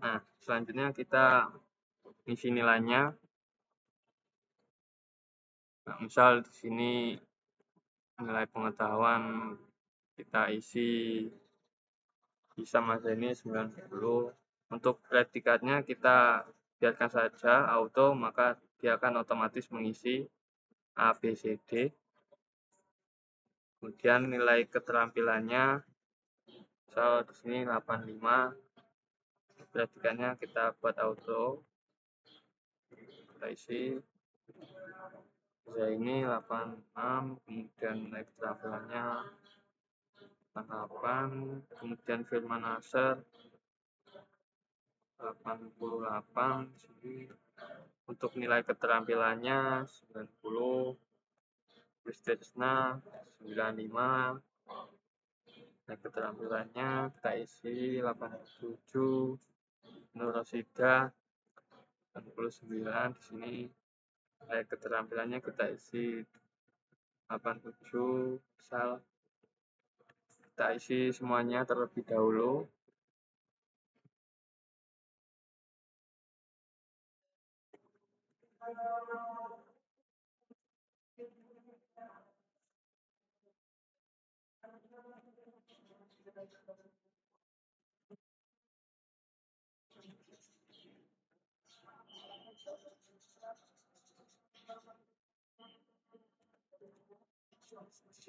Nah, selanjutnya kita isi nilainya. Nah, misal di sini nilai pengetahuan kita isi bisa masa ini 90. Untuk predikatnya kita biarkan saja auto, maka dia akan otomatis mengisi A, B, C, D. Kemudian nilai keterampilannya, misal di sini 85. Predikatnya kita buat auto. Kita isi. Saya ini 86, kemudian nilai keterampilannya 88, kemudian Firman Nasr 88 sini. Untuk nilai keterampilannya 90, Kristesna 95, nilai keterampilannya kita isi 87, Nur Rosida 89, di sini nilai keterampilannya kita isi 87, misal kita isi semuanya terlebih dahulu.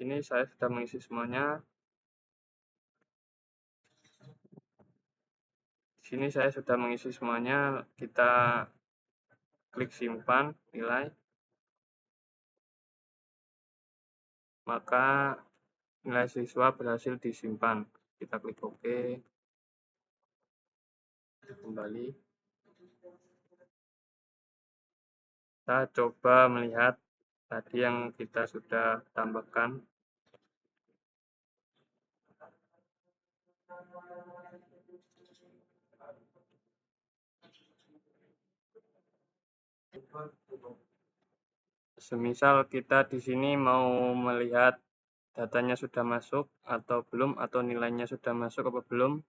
Di sini saya sudah mengisi semuanya. Di sini saya sudah mengisi semuanya. Kita klik simpan nilai. Maka nilai siswa berhasil disimpan. Kita klik OK. Kembali. Kita coba melihat tadi yang kita sudah tambahkan. Semisal kita di sini mau melihat datanya sudah masuk atau belum, atau nilainya sudah masuk apa belum,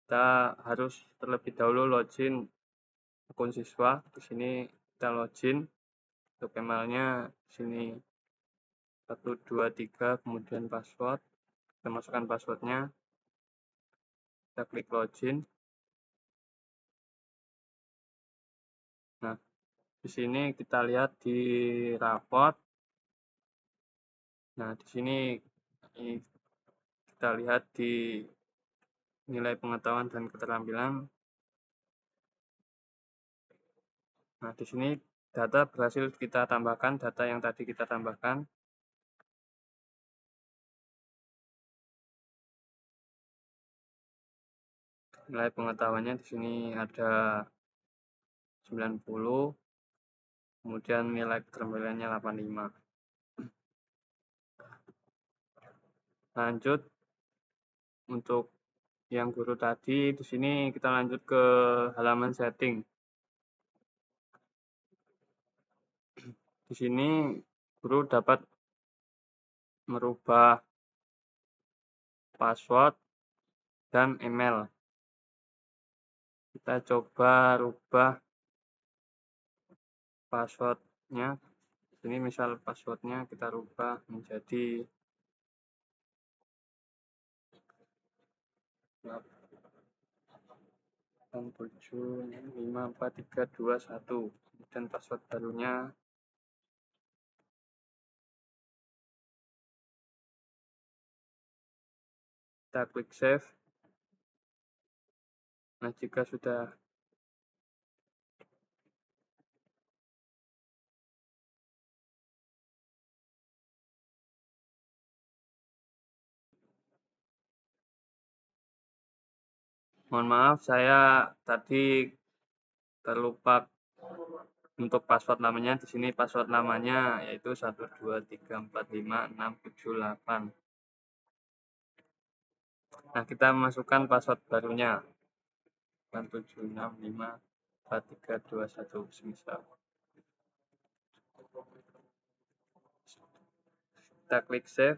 kita harus terlebih dahulu login akun siswa. Di sini kita login, untuk emailnya di sini 123, kemudian password, kita masukkan passwordnya, kita klik login. Nah, di sini kita lihat di raport. Nah, di sini kita lihat di nilai pengetahuan dan keterampilan. Nah, di sini data berhasil kita tambahkan, data yang tadi kita tambahkan. Nilai pengetahuannya di sini ada 90, kemudian nilai keterampilannya 85. Lanjut, untuk yang guru tadi, di sini kita lanjut ke halaman setting. Di sini guru dapat merubah password dan email. Kita coba rubah passwordnya. Ini misal passwordnya kita rubah menjadi 875431, kemudian password barunya kita klik save. Nah, jika sudah mohon maaf, saya tadi terlupa untuk password lamanya. Di sini password lamanya yaitu 123456778. Nah, kita masukkan password barunya 87654321 semisal. Kita klik save.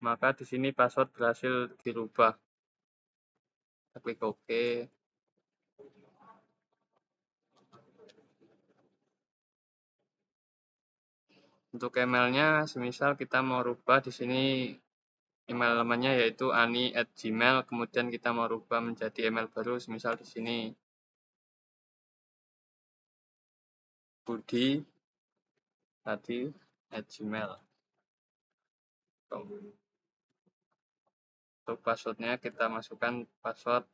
Maka di sini password berhasil dirubah. Kita klik OK. Untuk emailnya, semisal kita mau rubah di sini email lamanya yaitu ani@gmail, kemudian kita mau rubah menjadi email baru, semisal di sini Budi tadi @gmail. Untuk passwordnya kita masukkan password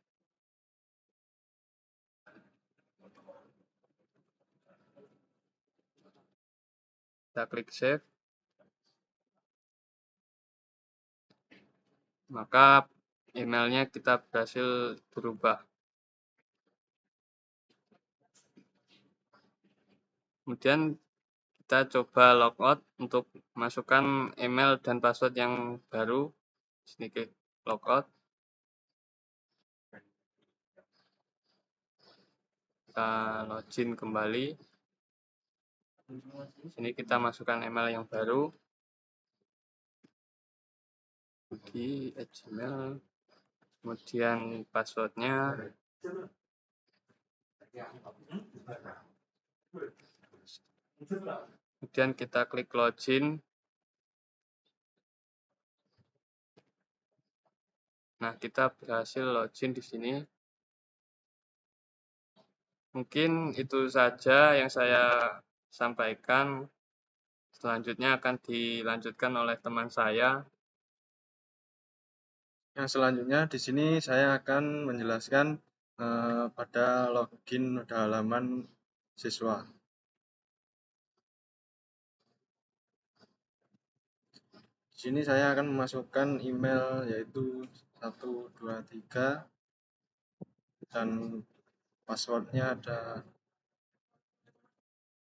kita klik save. Maka emailnya kita berhasil berubah. Kemudian kita coba logout untuk masukkan email dan password yang baru. Sini klik logout. Kita login kembali. Sini kita masukkan email yang baru. Budi@gmail. Kemudian passwordnya. Kemudian kita klik login. Nah, kita berhasil login di sini. Mungkin itu saja yang saya sampaikan. Selanjutnya akan dilanjutkan oleh teman saya. Yang selanjutnya di sini saya akan menjelaskan pada login pada halaman siswa. Di sini saya akan memasukkan email yaitu 123 dan passwordnya ada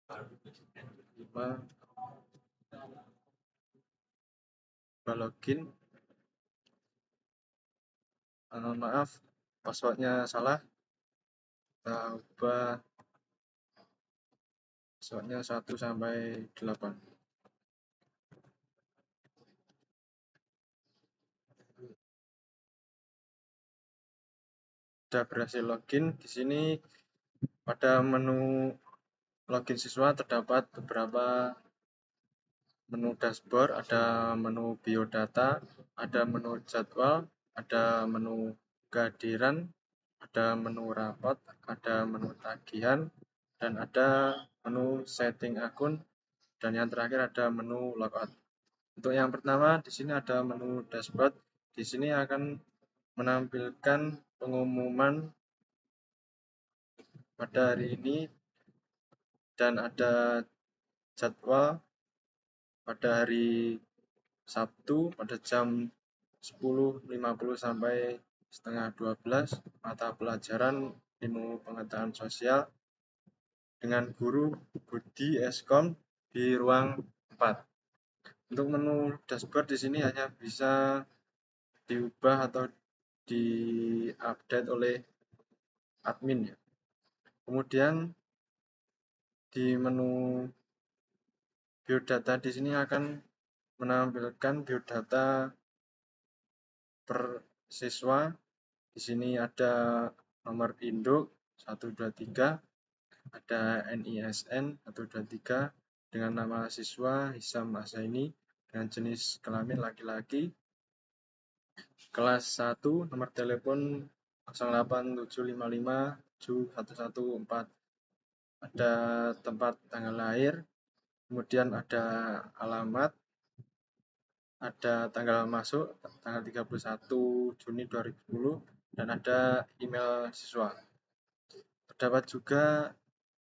5. Login. Mohon maaf, passwordnya salah. Kita ubah passwordnya 1 sampai 8. sudah berhasil login. Di sini pada menu login siswa terdapat beberapa menu dashboard, ada menu biodata, ada menu jadwal, ada menu kehadiran, ada menu rapat, ada menu tagihan, dan ada menu setting akun, dan yang terakhir ada menu logout. Untuk yang pertama, di sini ada menu dashboard. Di sini akan menampilkan pengumuman pada hari ini dan ada jadwal pada hari Sabtu pada jam 10.50 sampai setengah 12 mata pelajaran ilmu pengetahuan sosial dengan guru Budi Eskom di ruang 4. Untuk menu dashboard di sini hanya bisa diubah atau diupdate oleh admin ya. Kemudian di menu biodata di sini akan menampilkan biodata per siswa. Di sini ada nomor induk 123, ada NISN 123 dengan nama siswa Hisam Asaini dengan jenis kelamin laki-laki. Kelas 1 nomor telepon 0875571114. Ada tempat tanggal lahir, kemudian ada alamat, ada tanggal masuk tanggal 31 Juni 2010 dan ada email siswa. Terdapat juga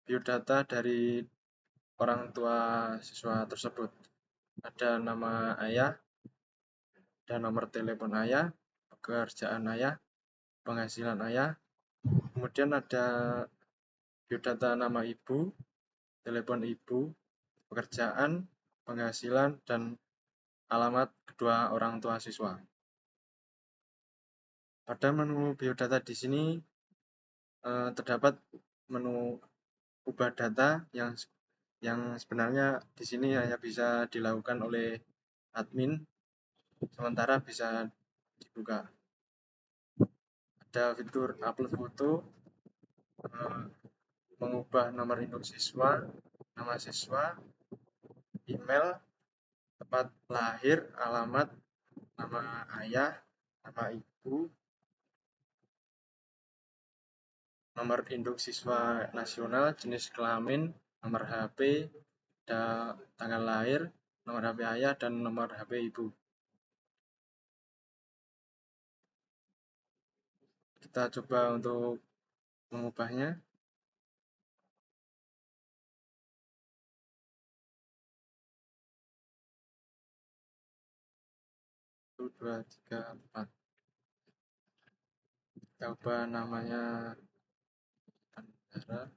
biodata dari orang tua siswa tersebut. Ada nama ayah dan nomor telepon ayah, pekerjaan ayah, penghasilan ayah. Kemudian ada biodata nama ibu, telepon ibu, pekerjaan, penghasilan, dan alamat kedua orang tua siswa. Pada menu biodata di sini terdapat menu ubah data yang sebenarnya di sini hanya bisa dilakukan oleh admin, sementara bisa dibuka. Ada fitur upload foto, mengubah nomor induk siswa, nama siswa, email, tempat lahir, alamat, nama ayah, nama ibu, nomor induk siswa nasional, jenis kelamin, nomor HP, tanggal lahir, nomor HP ayah, dan nomor HP ibu. Kita coba untuk mengubahnya. 1, 2, 3, 4. Kita ubah namanya Andara.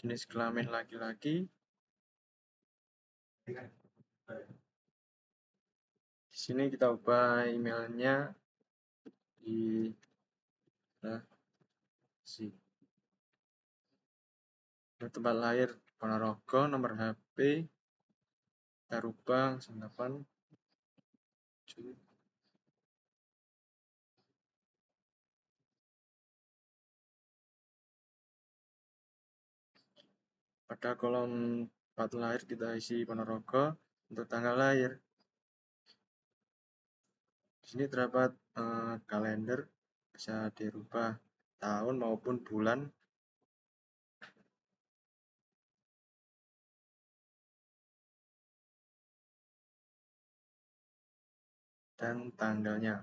Jenis kelamin laki-laki. Di sini kita ubah emailnya di tempat lahir Ponorogo, nomor HP kita rubah 8. Pada kolom tempat lahir kita isi Ponorogo. Untuk tanggal lahir di sini terdapat kalender, bisa dirubah tahun maupun bulan. Dan tanggalnya.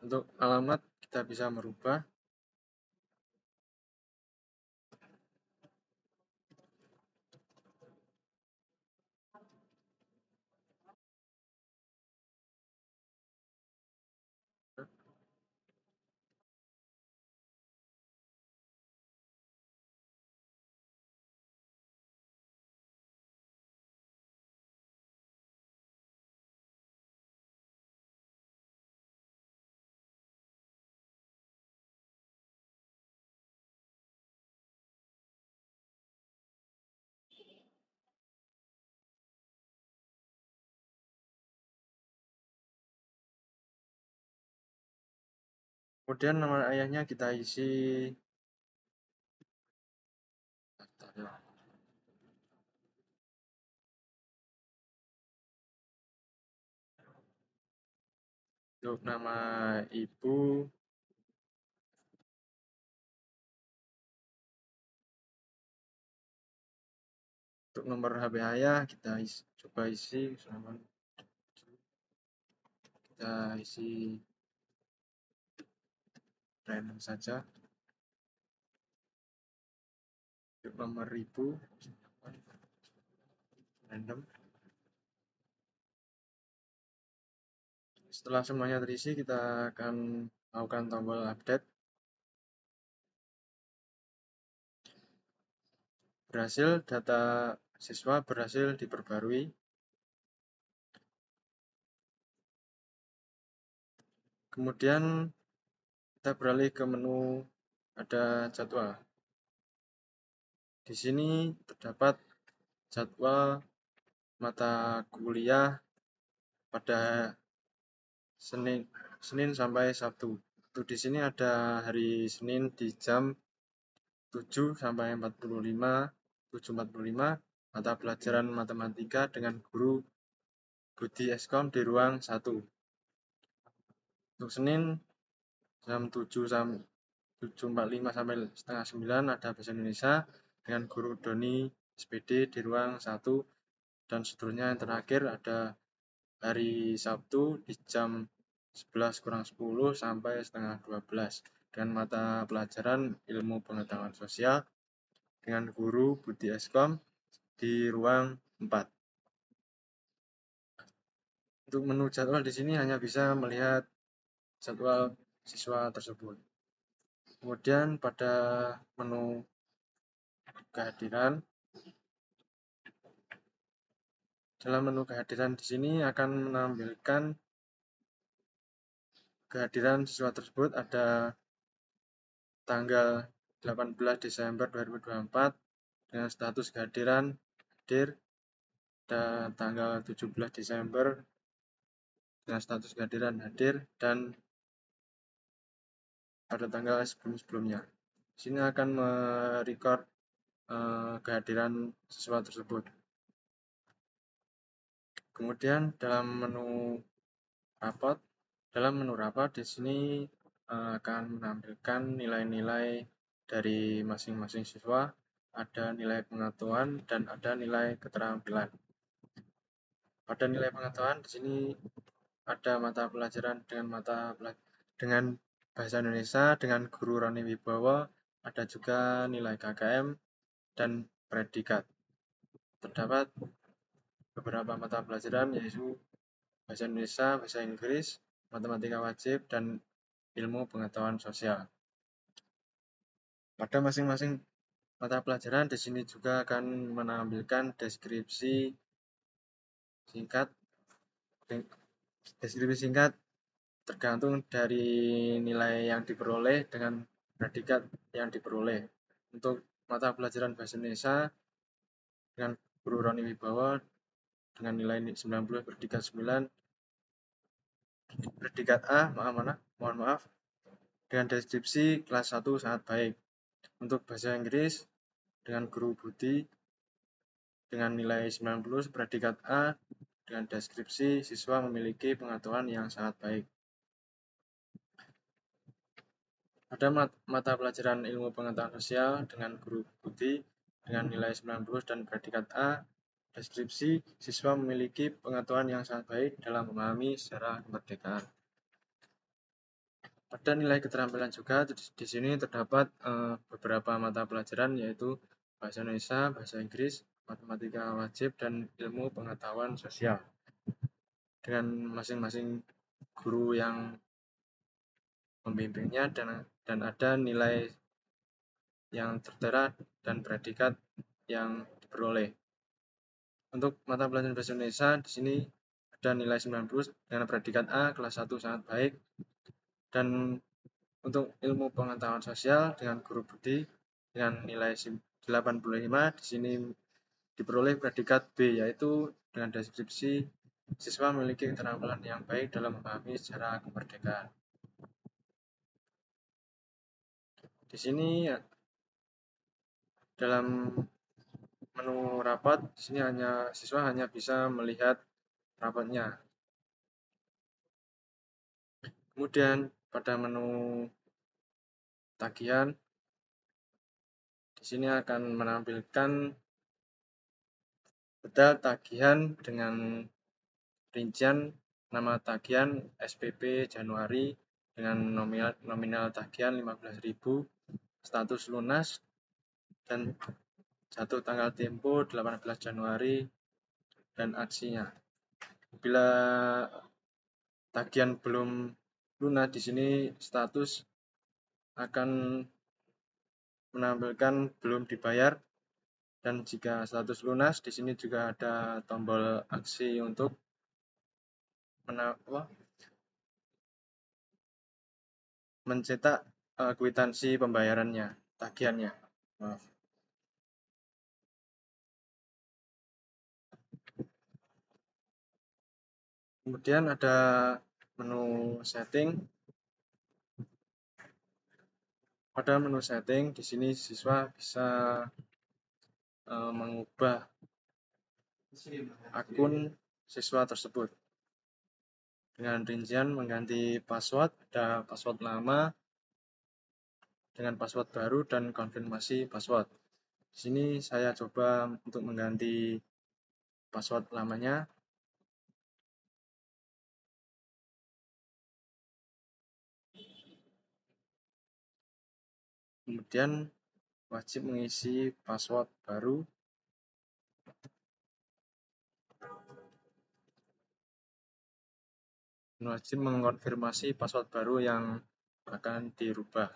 Untuk alamat kita bisa merubah. Kemudian nama ayahnya kita isi untuk nama ibu, untuk nomor HP ayah kita coba isi random saja. Untuk nomor ibu random. Setelah semuanya terisi, kita akan lakukan tombol update. Berhasil, data siswa berhasil diperbarui. Kemudian kita beralih ke menu ada jadwal. Di sini terdapat jadwal mata kuliah pada Senin sampai Sabtu. Untuk di sini ada hari Senin di jam 7 sampai 7.45 mata pelajaran matematika dengan guru Budi Eskom di ruang 1. Untuk Senin jam 7.45 sampai setengah 9 ada bahasa Indonesia dengan guru Doni SPD di ruang 1, dan seterusnya. Yang terakhir ada hari Sabtu di jam 11:10 sampai setengah 12 dengan mata pelajaran ilmu pengetahuan sosial dengan guru Budi Eskom di ruang 4. Untuk menu jadwal di sini hanya bisa melihat jadwal siswa tersebut. Kemudian pada menu kehadiran, dalam menu kehadiran di sini akan menampilkan kehadiran siswa tersebut. Ada tanggal 18 Desember 2024 dengan status kehadiran hadir. Ada tanggal 17 Desember dengan status kehadiran hadir, dan pada tanggal sebelum-sebelumnya. Di sini akan merecord kehadiran siswa tersebut. Kemudian dalam menu rapat di sini akan menampilkan nilai-nilai dari masing-masing siswa, ada nilai pengetahuan dan ada nilai keterampilan. Pada nilai pengetahuan di sini ada mata pelajaran dengan bahasa Indonesia dengan guru Roni Wibowo, ada juga nilai KKM dan predikat. Terdapat beberapa mata pelajaran yaitu bahasa Indonesia, bahasa Inggris, matematika wajib, dan ilmu pengetahuan sosial. Pada masing-masing mata pelajaran di sini juga akan menampilkan deskripsi singkat tergantung dari nilai yang diperoleh dengan predikat yang diperoleh. Untuk mata pelajaran bahasa Indonesia dengan guru Roni Wibowo dengan nilai 90, predikat 9, predikat A, mohon maaf, dengan deskripsi kelas 1 sangat baik. Untuk bahasa Inggris dengan guru Budi dengan nilai 90, predikat A, dengan deskripsi siswa memiliki pengetahuan yang sangat baik. Ada mata pelajaran ilmu pengetahuan sosial dengan guru Budi dengan nilai 90 dan predikat A, deskripsi siswa memiliki pengetahuan yang sangat baik dalam memahami sejarah kemerdekaan. Pada nilai keterampilan juga di sini terdapat beberapa mata pelajaran yaitu bahasa Indonesia, bahasa Inggris, matematika wajib, dan ilmu pengetahuan sosial dengan masing-masing guru yang membimbingnya, dan ada nilai yang tertera dan predikat yang diperoleh. Untuk mata pelajaran bahasa Indonesia di sini ada nilai 90 dengan predikat A, kelas 1 sangat baik, dan untuk ilmu pengetahuan sosial dengan guru Budi dengan nilai 85 di sini diperoleh predikat B, yaitu dengan deskripsi siswa memiliki keterampilan yang baik dalam memahami sejarah kemerdekaan. Di sini dalam menu rapat, di sini siswa hanya bisa melihat rapatnya. Kemudian pada menu tagihan, di sini akan menampilkan detail tagihan dengan rincian nama tagihan SPP Januari dengan nominal tagihan 15.000, status lunas, dan jatuh tanggal tempo 18 Januari dan aksinya. Bila tagihan belum lunas, di sini status akan menampilkan belum dibayar, dan jika status lunas, di sini juga ada tombol aksi untuk mencetak kwitansi pembayarannya, tagihannya. Maaf. Kemudian ada menu setting. Pada menu setting, di sini siswa bisa mengubah akun siswa tersebut dengan rincian mengganti password, ada password lama dengan password baru dan konfirmasi password. Di sini saya coba untuk mengganti password lamanya. Kemudian wajib mengisi password baru. Wajib mengonfirmasi password baru yang akan dirubah.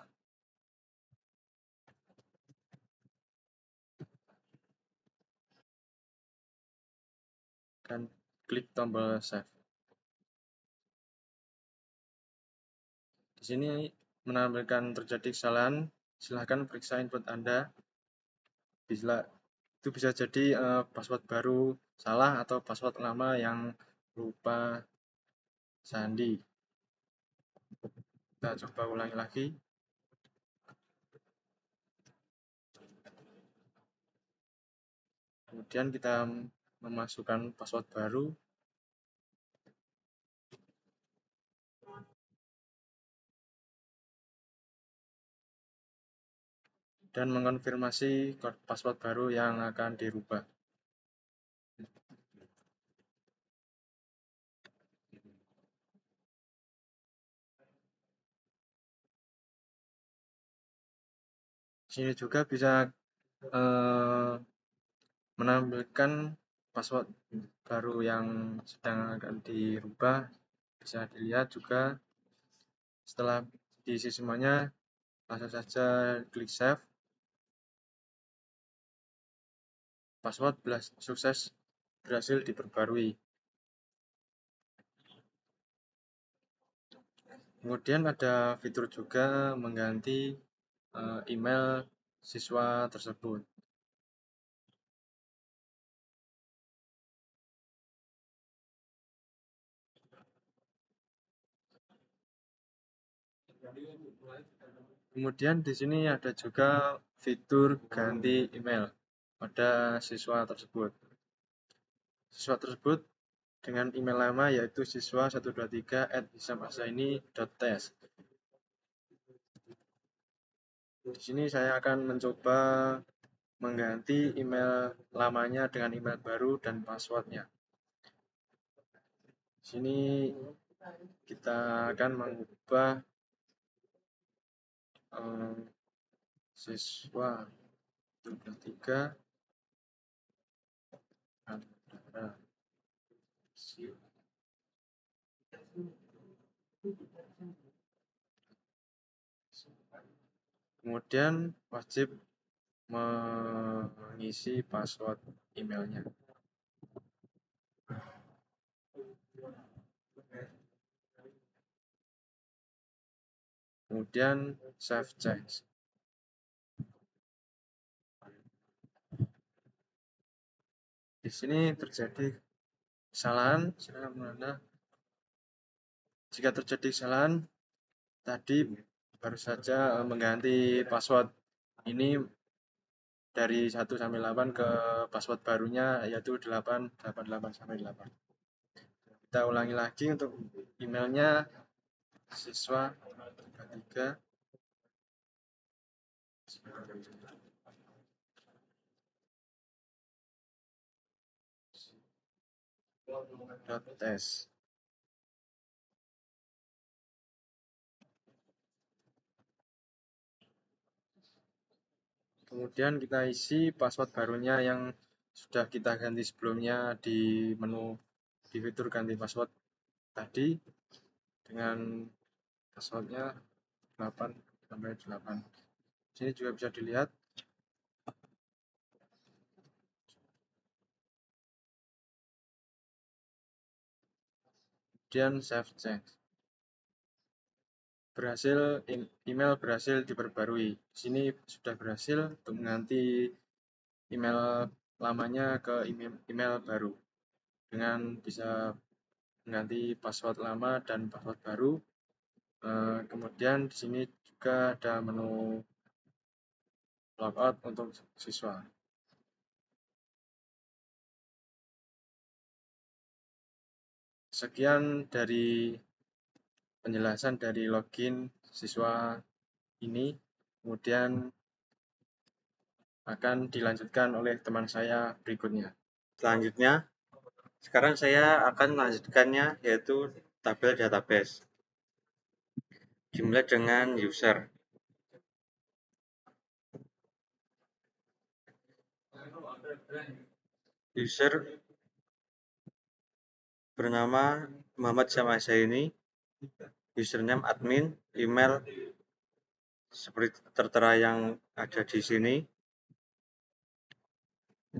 Dan klik tombol save. Di sini menampilkan terjadi kesalahan, silahkan periksa input Anda. Itu bisa jadi password baru salah atau password lama yang lupa sandi. Kita coba ulangi lagi. Kemudian kita memasukkan password baru. Dan mengonfirmasi password baru yang akan dirubah. Sini juga bisa menampilkan password baru yang sedang akan dirubah. Bisa dilihat juga. Setelah diisi semuanya, langsung saja klik save. Password sukses berhasil diperbarui. Kemudian ada fitur juga mengganti email siswa tersebut. Kemudian di sini ada juga fitur ganti email pada siswa tersebut. Siswa tersebut dengan email lama yaitu siswa123@hisamasaini.tes. Di sini saya akan mencoba mengganti email lamanya dengan email baru dan passwordnya. Di sini kita akan mengubah siswa 23 kemudian wajib mengisi password emailnya. Kemudian save change. Di sini terjadi kesalahan, silakan menanda. Jika terjadi kesalahan, tadi baru saja mengganti password ini dari 1 sampai 8 ke password barunya yaitu 888 sampai 8. Kita ulangi lagi untuk emailnya siswa 33 .tes. Kemudian kita isi password barunya yang sudah kita ganti sebelumnya di menu di fitur ganti password tadi dengan passwordnya 8 sampai 8. Sini juga bisa dilihat. Kemudian save change. Email berhasil diperbarui. Di sini sudah berhasil untuk mengganti email lamanya ke email baru dengan bisa mengganti password lama dan password baru. Kemudian di sini juga ada menu logout untuk siswa. Sekian dari penjelasan dari login siswa ini. Kemudian akan dilanjutkan oleh teman saya berikutnya. Selanjutnya, sekarang saya akan melanjutkannya, yaitu tabel database dimulai dengan user. User bernama Muhammad Syamah Zaini, username admin, email seperti tertera yang ada di sini,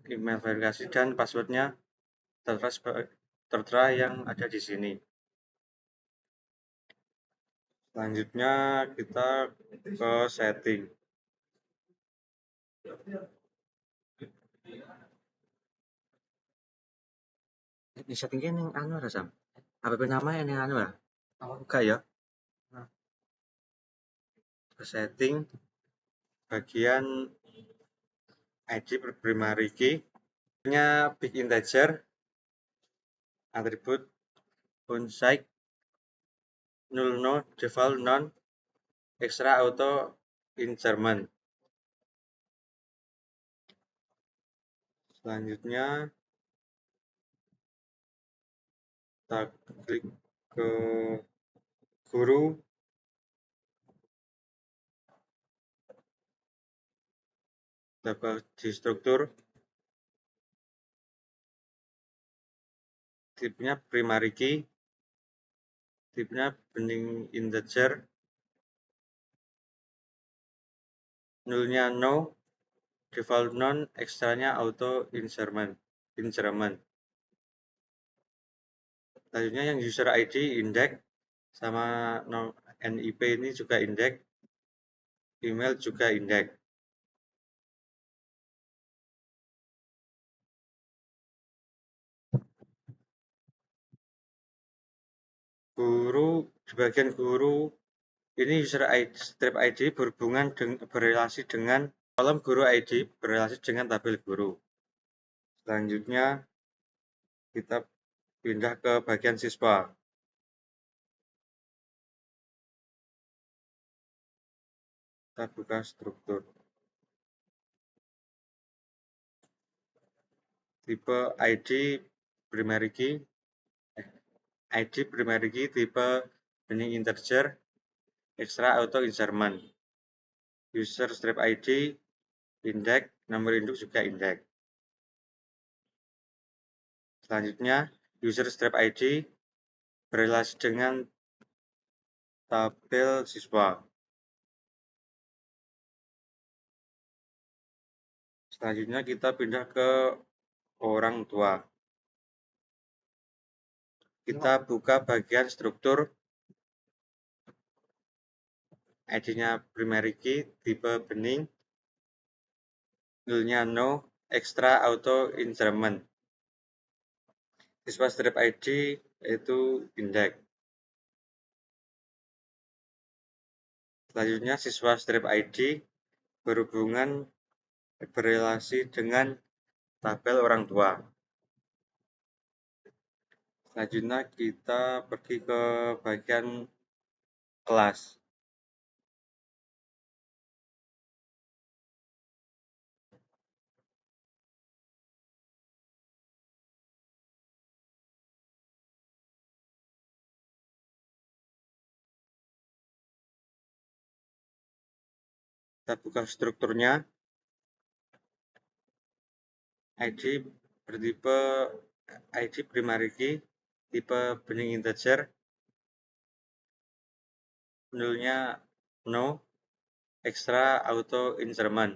email verifikasi dan passwordnya tertera yang ada di sini. Selanjutnya kita ke setting. Ini settingnya yang anu rasam. Apa nama yang anu lah? Buka ya. Ke setting bagian ID primary key nya big integer, atribut onsite, null no, default none, extra auto in German. Selanjutnya kita klik ke guru, kita di struktur, tipenya primary key, tipenya bening integer, nullnya no, default none, extra-nya auto in German. Selanjutnya yang user ID index sama NIP ini juga index, email juga index. Guru, di bagian guru ini user ID, strip ID berrelasi dengan kolom guru ID berrelasi dengan tabel guru. Selanjutnya kita pindah ke bagian siswa. Kita buka struktur. Tipe ID primary key, tipe bening integer, extra auto in German. User strip ID index, nomor induk juga index. Selanjutnya user strip ID berrelasi dengan tabel siswa. Selanjutnya kita pindah ke orang tua. Kita buka bagian struktur, ID-nya primary key, tipe bening, nullnya no, extra auto in German. Siswa strip ID yaitu index. Selanjutnya, siswa strip ID berrelasi dengan tabel orang tua. Selanjutnya kita pergi ke bagian kelas. Kita buka strukturnya. ID bertipe ID primary key, tipe bening integer, nulnya no, extra auto increment.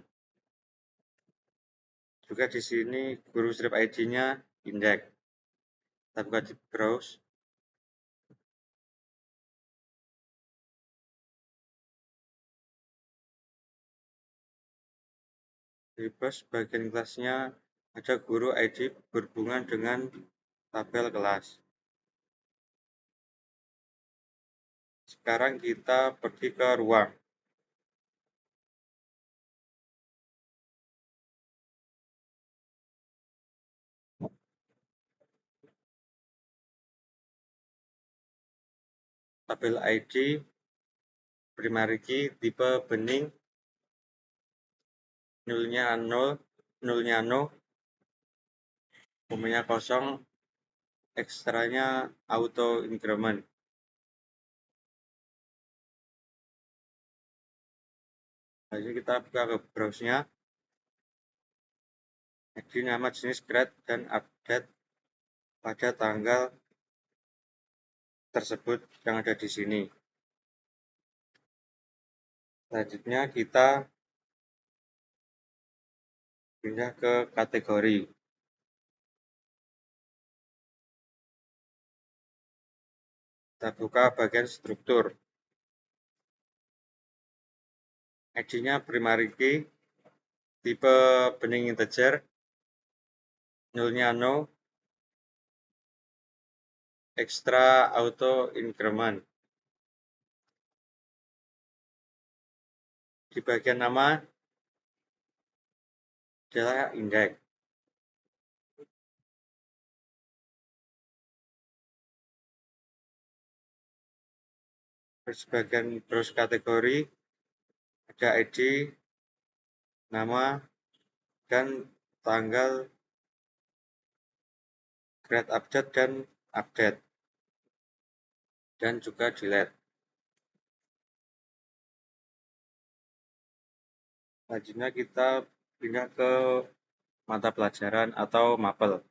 Juga di sini guru strip ID-nya index. Kita buka di browse. Di bos bagian kelasnya ada guru ID berhubungan dengan tabel kelas. Sekarang kita pergi ke ruang. Tabel ID primary key tipe bening, nulnya 0, umumnya kosong, ekstranya auto increment. Lalu kita buka ke browse-nya. ID, nama, jenis, grade, dan update pada tanggal tersebut yang ada di sini. Selanjutnya kita pindah ke kategori. Kita buka bagian struktur. ID-nya primary key, tipe bening integer, nulnya no, extra auto increment. Di bagian nama adalah index. Di bagian browse kategori ada ID, nama, dan tanggal, grade update dan update, dan juga delete. Selanjutnya kita pindah ke mata pelajaran atau mapel.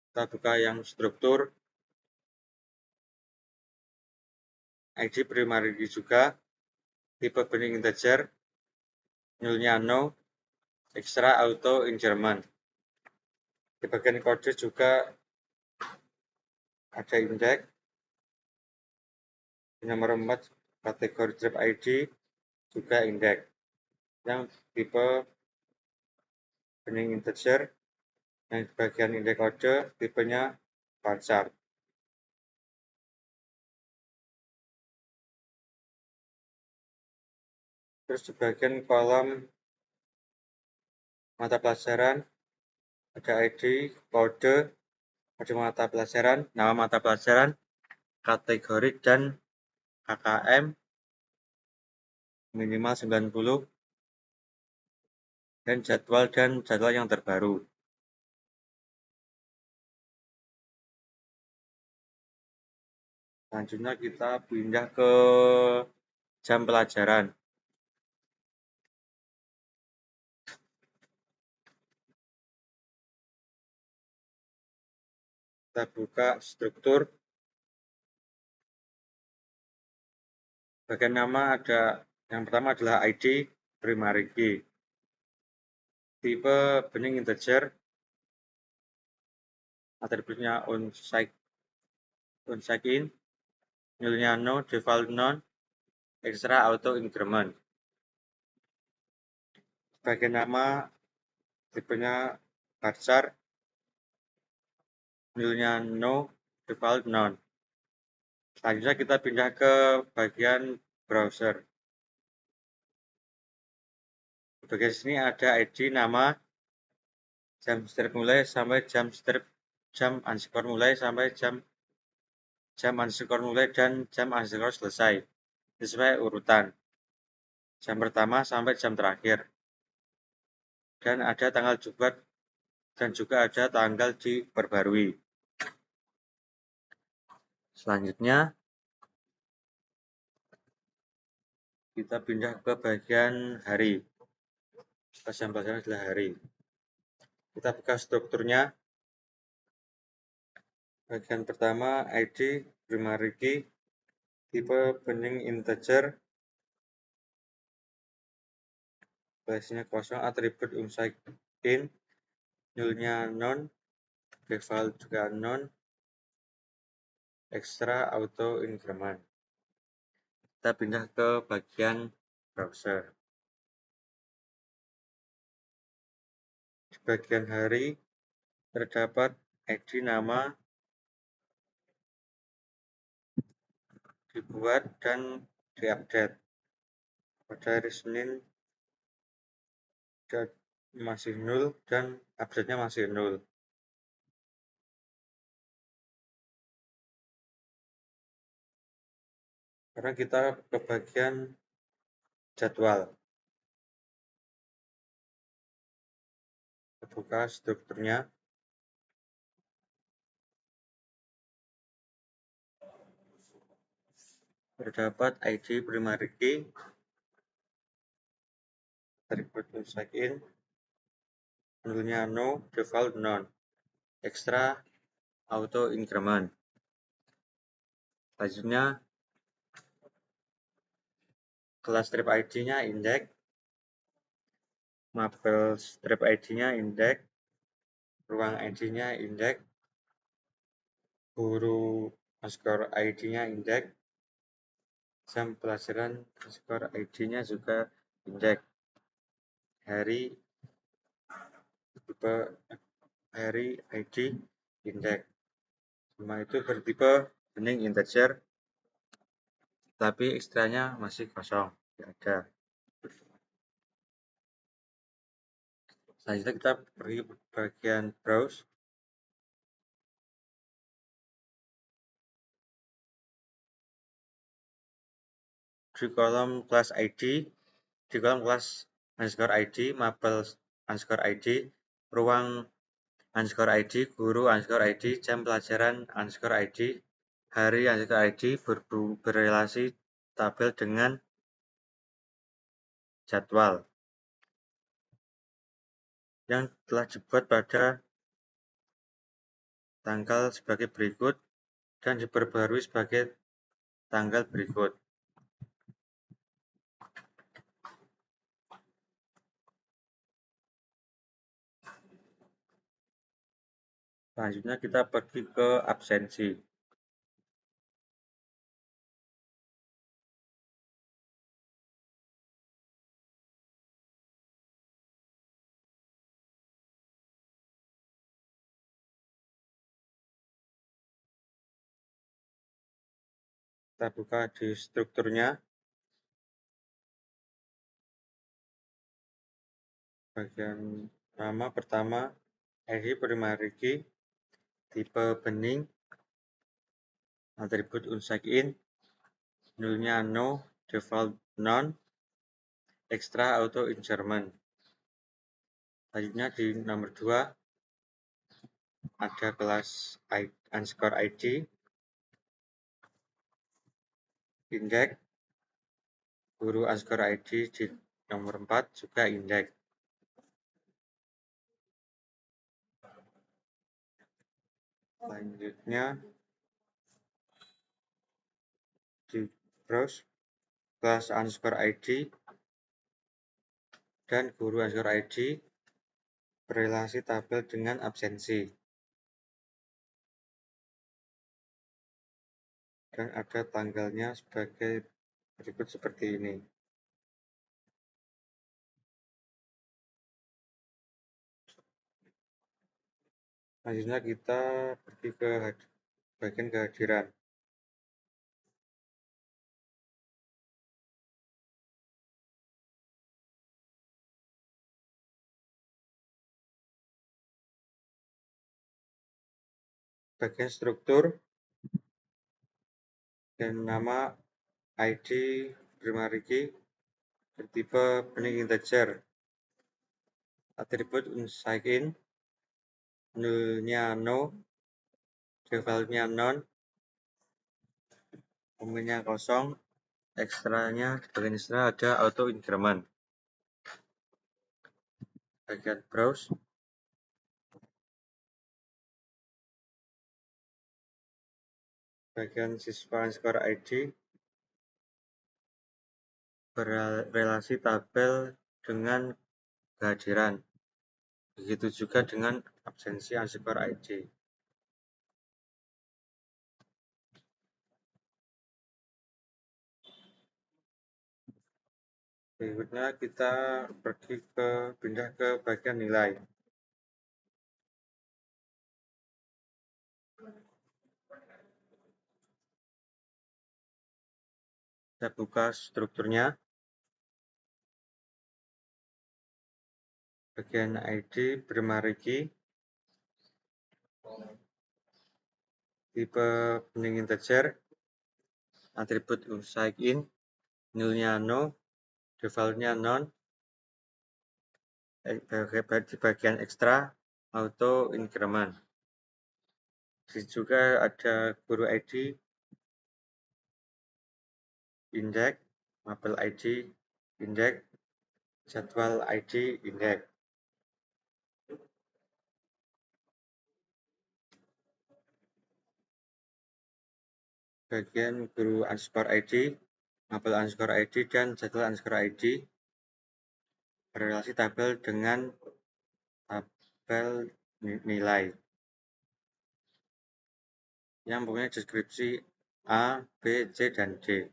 Kita buka yang struktur. ID primary key juga, tipe bening integer, nulnya no, extra auto increment. Di bagian kode juga ada index. Nomor 4 kategori strip ID juga index. Yang tipe bening integer, yang di bagian index kode tipenya bar chart. Terus di bagian kolom mata pelajaran ada ID, kode, ada mata pelajaran, nama mata pelajaran, kategori, dan KKM minimal 90, dan jadwal yang terbaru. Selanjutnya kita pindah ke jam pelajaran. Kita buka struktur. Bagian nama ada yang pertama adalah ID primary key, tipe bening integer, atributnya on-sign-in, nilainya no, default none, extra auto increment. Bagian nama tipenya bar chart, nilainya no, default none. Selanjutnya kita pindah ke bagian browser. Di bagian sini ada ID, nama, jam strip mulai sampai jam underscore mulai sampai jam underscore mulai dan jam underscore selesai sesuai urutan jam pertama sampai jam terakhir, dan ada tanggal Jumat dan juga ada tanggal diperbarui. Selanjutnya kita pindah ke bagian hari. Bagian pelajaran adalah hari. Kita buka strukturnya. Bagian pertama ID primary key, tipe bening integer, base-nya kosong, atribut unsigned in, nulnya non, default juga non, extra auto increment. Kita pindah ke bagian browser. Di bagian hari terdapat ID, nama, dibuat dan diupdate. Pada hari Senin masih 0 dan update-nya masih 0. Sekarang kita ke bagian jadwal. Kita buka strukturnya. Terdapat ID primary key, atribut unsigned in, nulnya no, default none, extra auto increment. Selanjutnya kelas strip ID-nya index, mapel strip ID-nya index, ruang ID-nya index, guru underscore ID-nya index, jam pelajaran underscore ID-nya juga index, hari tipe hari ID index. Semua itu bertipe bening integer, tapi ekstranya masih kosong, tidak ada. Selanjutnya kita pergi ke bagian browse. Di kolom kelas ID, di kolom kelas underscore ID, mapel underscore ID, ruang underscore ID, guru underscore ID, jam pelajaran underscore ID, hari underscore ID berrelasi tabel dengan jadwal yang telah dibuat pada tanggal sebagai berikut dan diperbarui sebagai tanggal berikut. Selanjutnya kita pergi ke absensi. Kita buka di strukturnya. Bagian nama pertama ID primary key, tipe bening, atribut unsigned in, nulnya no, default none, extra auto increment. Selanjutnya di nomor 2 ada kelas underscore ID, index, guru underscore ID di nomor 4 juga index. Selanjutnya di browse kelas underscore ID dan guru underscore ID berrelasi tabel dengan absensi. Dan ada tanggalnya sebagai berikut seperti ini. Selanjutnya kita pergi ke bagian kehadiran. bagian struktur dan nama ID primary key bertipe bening integer, atribut unsigned in, nulnya no, defaultnya non, umumnya kosong, ekstranya di bagian ekstra ada auto increment. Bagian browse, bagian siswa underscore ID berrelasi tabel dengan kehadiran, begitu juga dengan absensi underscore ID. Berikutnya kita pindah ke bagian nilai. Kita buka strukturnya. Bagian ID primary key, tipe bening integer, atribut unsigned in, nilnya no, defaultnya non, di bagian ekstra auto increment. Di juga ada guru ID, index, mapel ID, index, jadwal ID, index. Bagian guru underscore ID, mapel underscore ID, dan jadwal underscore ID berrelasi tabel dengan tabel nilai yang mempunyai deskripsi A, B, C, dan D.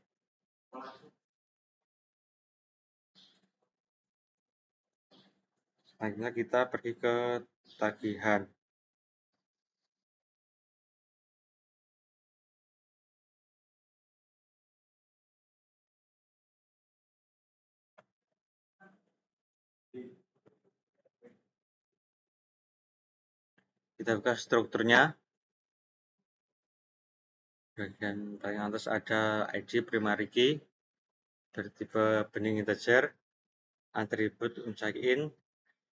Selanjutnya kita pergi ke tagihan. Kita buka strukturnya. Bagian paling atas ada ID primary key bertipe bening integer, atribut unsigned in,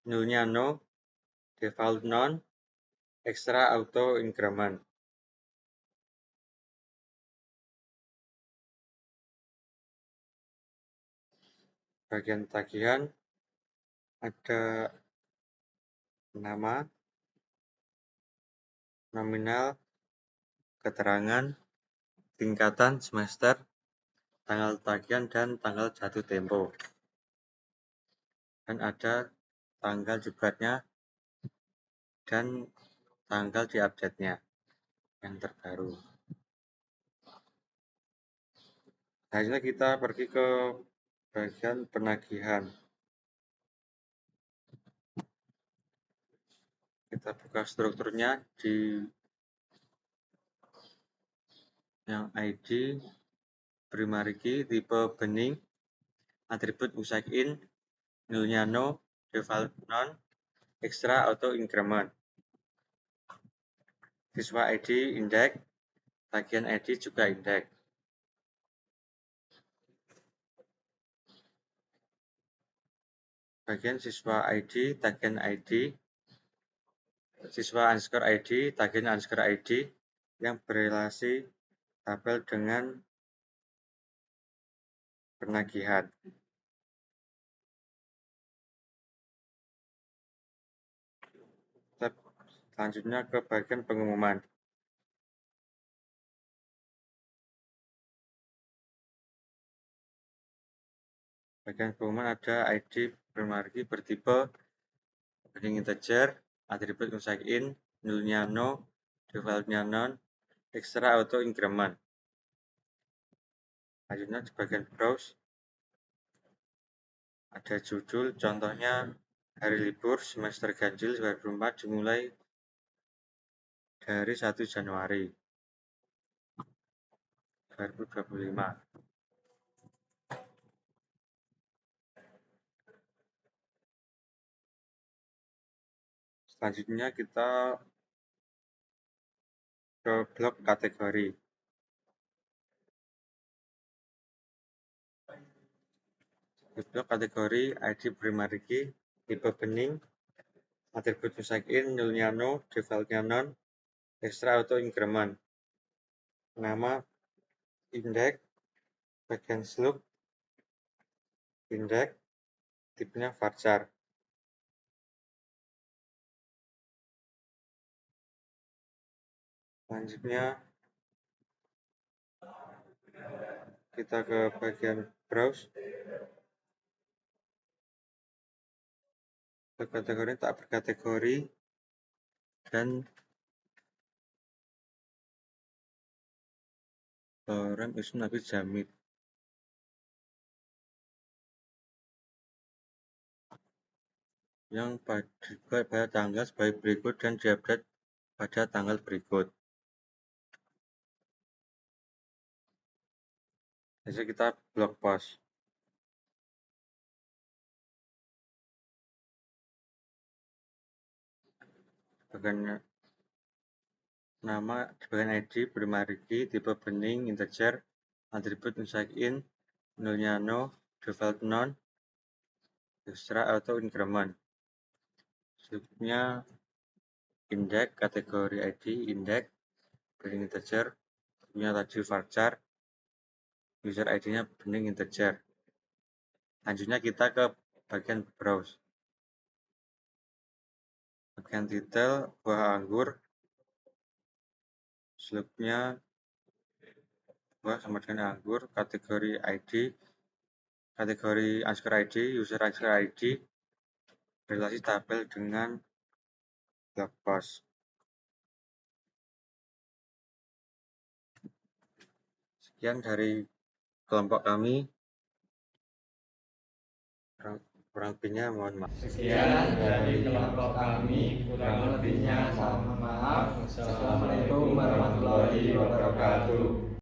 nulnya no, default non, extra auto increment. Bagian tagihan ada nama, nominal, keterangan, tingkatan, semester, tanggal tagihan, dan tanggal jatuh tempo. Dan ada tanggal jebratnya dan tanggal diupdate-nya yang terbaru. Selanjutnya kita pergi ke bagian penagihan. Kita buka strukturnya di yang ID primary key tipe bening, atribut unsigned in, nulnya no, default non, extra auto increment. Siswa ID index, tagihan ID juga index. Bagian siswa ID, tagihan ID, siswa underscore ID, tagihan underscore ID yang berrelasi tabel dengan penagihan. Selanjutnya ke bagian pengumuman. Bagian pengumuman ada ID primary key bertipe bening integer, atribut unsigned in, nulnya no, defaultnya non, extra auto increment. Selanjutnya di bagian browse ada judul, contohnya hari libur semester ganjil 2004 dimulai dari 1 Januari 2025. Selanjutnya kita ke blok kategori. Di blok kategori ID primary key, tipe bening, atribut check in, nulnya no, defaultnya none, extra auto increment, nama, index, bagian slug, index, tipenya varchar. Selanjutnya kita ke bagian browse. Kategori tak berkategori dan RAM is Nabi Jamid. Yang pada tanggal sebagai berikut dan diupdate pada tanggal berikut. Jadi kita blog post. Bagian nama, bagian ID, primary key, tipe bening, integer, atribut check in, nulnya no, default none, extra auto increment. Slugnya index, kategori ID, index, bening integer, punya tadi varchar, user ID-nya bening integer. Lanjutnya kita ke bagian browse. Bagian titel, buah anggur, slugnya buah sama dengan anggur, kategori ID, kategori underscore ID, user underscore ID, relasi tabel dengan blog post. Sekian dari kelompok kami. Kurang lebihnya mohon maaf. Sekian dari kelompok kami, kurang lebihnya mohon maaf. Assalamualaikum warahmatullahi wabarakatuh.